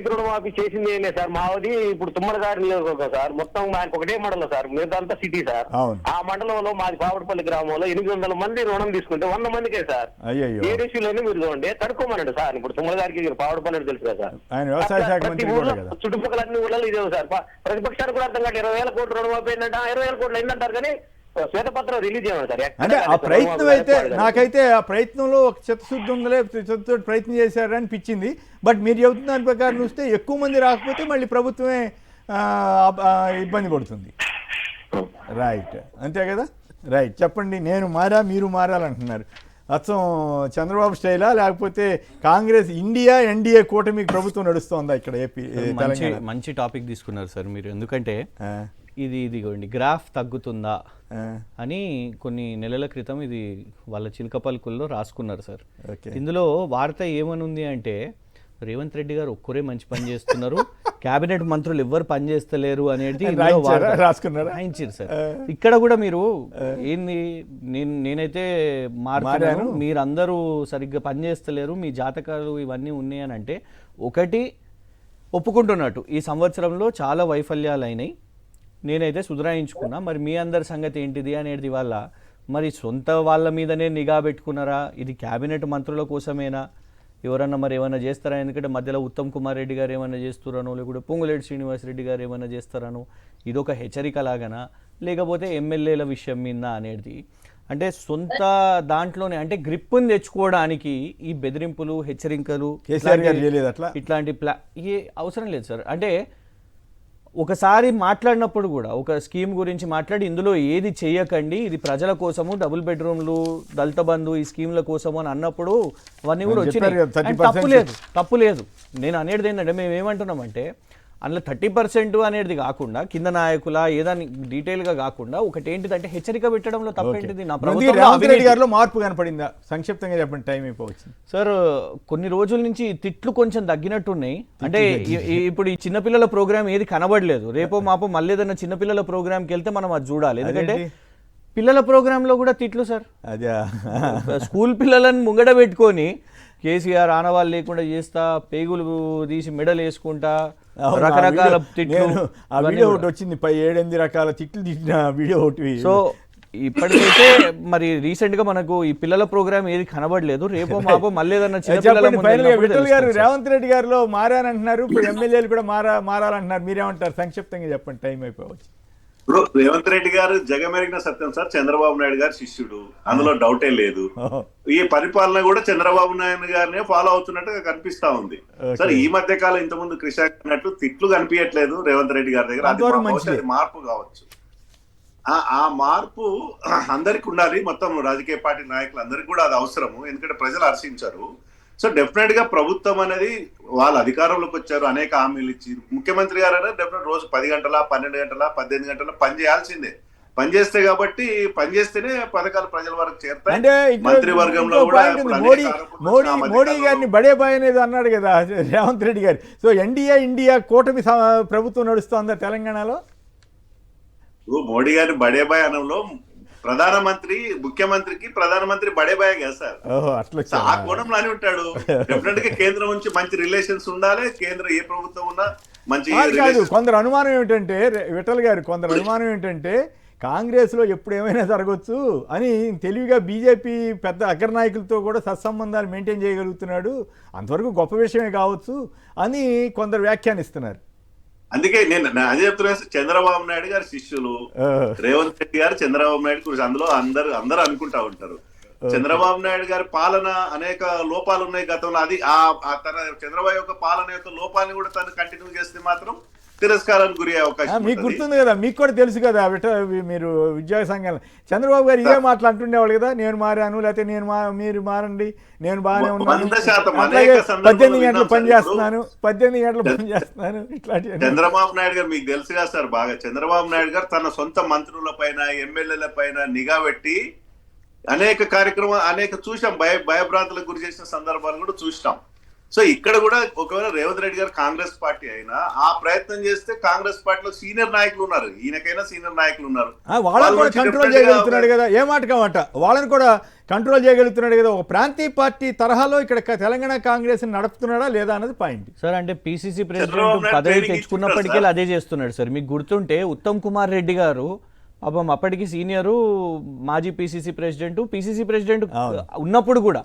రుణమాఫీ చేసింది ఏం లేదు సార్. మాది ఇప్పుడు తుమ్మల గారి సార్ మొత్తం ఆయనకు ఒకటే మండలం సార్, మిగతా సిటీ సార్. ఆ మండలంలో మాది పావడపల్లి గ్రామంలో 800 మంది రుణం తీసుకుంటే 100 మందికే సార్. ఏ రేషియోలోనే మీరు చూడండి, తడుకోమనండి సార్. ఇప్పుడు తుమ్మల గారికి పావడపల్లి తెలుసు కదా సార్, ప్రతి ఊళ్ళో చుట్టుపక్కల అన్ని ఊళ్ళలో ఇదే సార్. ప్రతిపక్షానికి కూడా అర్థం కాదు, 20,000 కోట్లు రుణమాఫీ అయిందంటే 20,000 కోట్లు అయిందంటారు కానీ శ్వేతపత్రం రిలీజ్ చేయమని సార్. అంటే ఆ ప్రయత్నం అయితే నాకైతే ఆ ప్రయత్నంలో ఒక చిత్తశుద్ధి ఉందలే, చిత్తశుద్ధి ప్రయత్నం చేశారని అనిపించింది. బట్ మీరు చెబుతున్న దాని ప్రకారం చూస్తే ఎక్కువ మంది రాకపోతే మళ్ళీ ప్రభుత్వమే ఇబ్బంది పడుతుంది. రైట్, అంతే కదా? రైట్, చెప్పండి. నేను మీరు మారాలంటున్నారు. అచ్చం చంద్రబాబు స్టైలా, లేకపోతే కాంగ్రెస్ ఇండియా ఎన్డీఏ కూటమి ప్రభుత్వం నడుస్తోందా ఇక్కడ ఏపీ తెలంగాణ? మంచి టాపిక్ తీసుకున్నారు సార్ మీరు. ఎందుకంటే ఇదిగోండి గ్రాఫ్ తగ్గుతుందా అని కొన్ని నెలల క్రితం ఇది వాళ్ళ చిలక పలుకుల్లో రాసుకున్నారు సార్. ఇందులో వార్త ఏమనుంది అంటే రేవంత్ రెడ్డి గారు ఒక్కరే మంచి పని చేస్తున్నారు, కేబినెట్ మంత్రులు ఎవ్వరు పని చేస్తలేరు అనేది రాయించారు సార్. ఇక్కడ కూడా మీరు ఏంది, నేనైతే మారుతున్నాను, మీరందరూ సరిగ్గా పని చేస్తలేరు, మీ జాతకాలు ఇవన్నీ ఉన్నాయని అంటే ఒకటి ఒప్పుకుంటున్నట్టు ఈ సంవత్సరంలో చాలా వైఫల్యాలు అయినాయి, నేనైతే సుధరాయించుకున్నా. మరి మీ అందరి సంగతి ఏంటిది అనేది వల్ల మరి సొంత వాళ్ళ మీదనే నిఘా పెట్టుకున్నారా? ఇది కేబినెట్ మంత్రుల కోసమేనా? ఎవరన్నా మరి ఏమైనా చేస్తారా? ఎందుకంటే మధ్యలో ఉత్తమ్ కుమార్ రెడ్డి గారు ఏమైనా చేస్తున్నారనో, లేకుంటే పొంగులేటి శ్రీనివాసరెడ్డి గారు ఏమైనా చేస్తారనో, ఇదొక హెచ్చరిక లాగానా, లేకపోతే ఎమ్మెల్యేల విషయం మీద అనేది? అంటే సొంత దాంట్లోనే అంటే గ్రిప్పుని తెచ్చుకోవడానికి ఈ బెదిరింపులు, హెచ్చరికలు ఇట్లాంటి ఏ అవసరం లేదు సార్. అంటే ఒకసారి మాట్లాడినప్పుడు కూడా ఒక స్కీమ్ గురించి మాట్లాడి ఇందులో ఏది చేయకండి, ఇది ప్రజల కోసము, డబుల్ బెడ్రూమ్లు, దళిత బంధు ఈ స్కీమ్ల కోసము అని అన్నప్పుడు అవన్నీ కూడా వచ్చినాయి. తప్పు లేదు. నేను అనేది ఏంటంటే మేము ఏమంటున్నామంటే అందులో 30% అనేది కాకుండా కింద నాయకుల ఏదాన్ని డీటెయిల్గా కాకుండా ఒకటి ఏంటిదంటే హెచ్చరిక పెట్టడంలో తప్పేంటిది? నా ప్రభుత్వంలో మార్పు కనపడిందా? సంక్షిప్తంగా చెప్పండి, టైం అయిపోవచ్చు సార్. కొన్ని రోజుల నుంచి తిట్లు కొంచెం తగ్గినట్టున్నాయి. అంటే ఇప్పుడు ఈ చిన్నపిల్లల ప్రోగ్రామ్ ఏది కనబడలేదు. రేపో మాపో మళ్ళీ ఏదైనా చిన్నపిల్లల ప్రోగ్రామ్కి వెళ్తే మనం అది చూడాలి. ఎందుకంటే పిల్లల ప్రోగ్రాంలో కూడా తిట్లు సార్. అదే స్కూల్ పిల్లలను ముంగడ పెట్టుకొని కేసీఆర్ ఆనవాళ్ళు లేకుండా చేస్తా, పేగులు తీసి మెడలు వేసుకుంటా, రకరకాల తిట్లు. ఆ వీడియో ఒకటి వచ్చింది, 7-8 రకాల తిట్లు తిట్టిన వీడియో ఒకటి. సో ఇప్పటికైతే మరి రీసెంట్ గా మనకు ఈ పిల్లల ప్రోగ్రామ్ ఏది కనబడలేదు. రేపో మాపో మళ్ళీ ఏదన్నా రేవంత్ రెడ్డి గారిలో మారానంటున్నారు, ఇప్పుడు ఎమ్మెల్యేలు కూడా మారాలంటున్నారు. మీరేమంటారు? సంక్షిప్తంగా చెప్పండి, టైం అయిపోవచ్చు. ఇప్పుడు రేవంత్ రెడ్డి గారు జగమెరిగిన సత్యం సార్, చంద్రబాబు నాయుడు గారి శిష్యుడు, అందులో డౌటే లేదు. ఈ పరిపాలన కూడా చంద్రబాబు నాయుడు గారినే ఫాలో అవుతున్నట్టుగా కనిపిస్తా ఉంది సార్. ఈ మధ్య కాలం ఇంతకుముందు కృషి అన్నట్లు తిట్లు కనిపించట్లేదు రేవంత్ రెడ్డి గారి దగ్గర. అది మార్పు కావచ్చు. ఆ మార్పు అందరికి ఉండాలి, మొత్తం రాజకీయ పార్టీ నాయకులు అందరికి కూడా అది అవసరము. ఎందుకంటే ప్రజలు హర్షించారు. సో డెఫినెట్ గా ప్రభుత్వం అనేది వాళ్ళ అధికారంలోకి వచ్చారు, అనేక హామీలు ఇచ్చి. ముఖ్యమంత్రి గారు డెఫినెట్ రోజు 10 గంటల 12 గంటల 18 గంటల పని చేయాల్సిందే. పనిచేస్తే కాబట్టి పనిచేస్తేనే పథకాలు ప్రజల వరకు చేరుతాయి. మంత్రివర్గంలో కూడా మోడీ గారిని బడే బాయ్ అనేది అన్నాడు కదా రేవంత్ రెడ్డి గారు. సో ఇండియా కూటమి ప్రభుత్వం నడుస్తోందా తెలంగాణలో? మోడీ గారిని బడే బాయ్ అనంలో ముఖ్యమంత్రికి ప్రధానమంత్రి బడే బాయ్ కదా సార్. ఆ కోణంలో అని ఉంటాడు. డెఫినెట్ గా కేంద్రం నుంచి మంచి రిలేషన్స్ ఉండాలి. కేంద్రం ఏ ప్రభుత్వం ఉన్నా మంచి కాదు. కొందరు అనుమానం ఏమిటంటే విఠల్ గారు, కొందరు అనుమానం ఏంటంటే కాంగ్రెస్లో ఎప్పుడు ఏమైనా జరగవచ్చు అని తెలివిగా బీజేపీ పెద్ద అగ్రనాయకులతో కూడా సత్సంబంధాలు మెయింటైన్ చేయగలుగుతున్నాడు, అంతవరకు గొప్ప విషయమే కావచ్చు అని కొందరు వ్యాఖ్యానిస్తున్నారు. అందుకే నేను అదే చెప్తున్నా, చంద్రబాబు నాయుడు గారి శిష్యులు రేవంత్ రెడ్డి గారు చంద్రబాబు నాయుడు గురించి అందులో అందరూ అనుకుంటా ఉంటారు. చంద్రబాబు నాయుడు గారి పాలన అనేక లోపాలు ఉన్నాయి గతంలో. అది తన చంద్రబాబు యొక్క పాలన యొక్క లోపాన్ని కూడా తను కంటిన్యూ చేస్తే మాత్రం తిరస్కారానికి గురి అయ్యే అవకాశం. మీకు గుర్తుంది కదా, మీకు కూడా తెలుసు కదా, మీరు ఉద్యోగ సంఘాలు చంద్రబాబు గారు ఇదే మాటలు అంటుండేవాళ్ళు కదా, నేను మారాను, లేకపోతే మీరు మారండి, నేను బాగానే ఉన్నాను, 18 గంటలు పనిచేస్తున్నాను ఇట్లాంటి. చంద్రబాబు నాయుడు గారు మీకు తెలుసుగా సార్ బాగా. చంద్రబాబు నాయుడు గారు తన సొంత మంత్రుల పైన, ఎమ్మెల్యేల పైన నిఘా పెట్టి అనేక కార్యక్రమాలు చూసాం, భయభ్రాంతులకు గురి చేసిన సందర్భాలు కూడా చూసినాం. సో ఇక్కడ కూడా ఒకవేళ రేవంత్ రెడ్డి గారు కాంగ్రెస్ పార్టీ అయినా ఆ ప్రయత్నం చేస్తే కాంగ్రెస్ పార్టీలో సీనియర్ నాయకులు ఉన్నారు, ఈయనకైనా సీనియర్ నాయకులు ఉన్నారు, వాళ్ళని కూడా కంట్రోల్ చేయగలుగుతున్నాడు కదా, ఏ మాటకమాట వాళ్ళని కూడా కంట్రోల్ చేయగలుగుతున్నాడు కదా. ఒక ప్రాంతీయ పార్టీ తరహాలో ఇక్కడ తెలంగాణ కాంగ్రెస్ నడుపుతున్నాడా లేదా అన్నది పాయింట్ సార్. అంటే పిసిసి ప్రెసిడెంట్ పదవి తెచ్చుకున్నప్పటికీ అదే చేస్తున్నాడు సార్. మీకు గుర్తుంటే ఉత్తమ్ కుమార్ రెడ్డి గారు పాపం అప్పటికి సీనియరు మాజీ పిసిసి ప్రెసిడెంట్ ఉన్నప్పుడు కూడా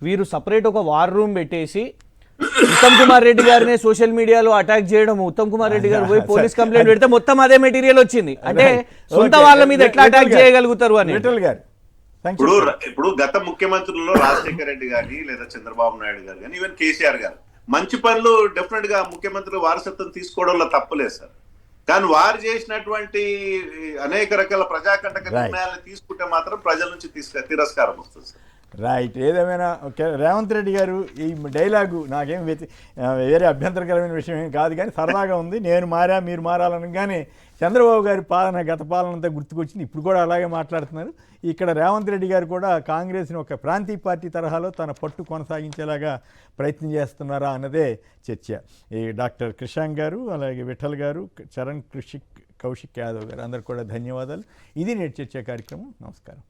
వీరు సపరేట్ ఒక వార్ రూమ్ పెట్టేసి ఉత్తమ్ కుమార్ రెడ్డి గారిని సోషల్ మీడియాలో అటాక్ చేయడం, ఉత్తమ్ కుమార్ రెడ్డి గారు పోయి పోలీస్ కంప్లైంట్ పెడితే మొత్తం అదే మెటీరియల్ వచ్చింది. అంటే సొంత వాళ్ళ మీద ఎట్లా అటాక్ చేయగలుగుతారు అని. ఇప్పుడు గత ముఖ్యమంత్రులలో రాజశేఖర రెడ్డి గాని లేదా చంద్రబాబు నాయుడు గారు కానీ ఈవెన్ కేసీఆర్ గారు మంచి పనులు డెఫినెట్ గా ముఖ్యమంత్రులు వారసత్వం తీసుకోవడంలో తప్పులేదు సార్. కానీ వారు చేసినటువంటి అనేక రకాల ప్రజాకంటక నిర్ణయాలను తీసుకుంటే మాత్రం ప్రజల నుంచి తిరస్కారం వస్తుంది సార్. రైట్. ఏదేమైనా రేవంత్ రెడ్డి గారు ఈ డైలాగు నాకేం వేరే అభ్యంతరకరమైన విషయం ఏం కాదు, కానీ సరదాగా ఉంది. నేను మారా మీరు మారాలనగానే చంద్రబాబు గారి గత పాలన అంతా గుర్తుకొచ్చింది. ఇప్పుడు కూడా అలాగే మాట్లాడుతున్నారు. ఇక్కడ రేవంత్ రెడ్డి గారు కూడా కాంగ్రెస్ని ఒక ప్రాంతీయ పార్టీ తరహాలో తన పట్టు కొనసాగించేలాగా ప్రయత్నం చేస్తున్నారా అన్నదే చర్చ. ఈ డాక్టర్ కృషాంక్ గారు, అలాగే విఠల్ గారు, చరణ్ కౌశిక్ యాదవ్ గారు అందరు కూడా ధన్యవాదాలు. ఇది నేటి చర్చ కార్యక్రమం. నమస్కారం.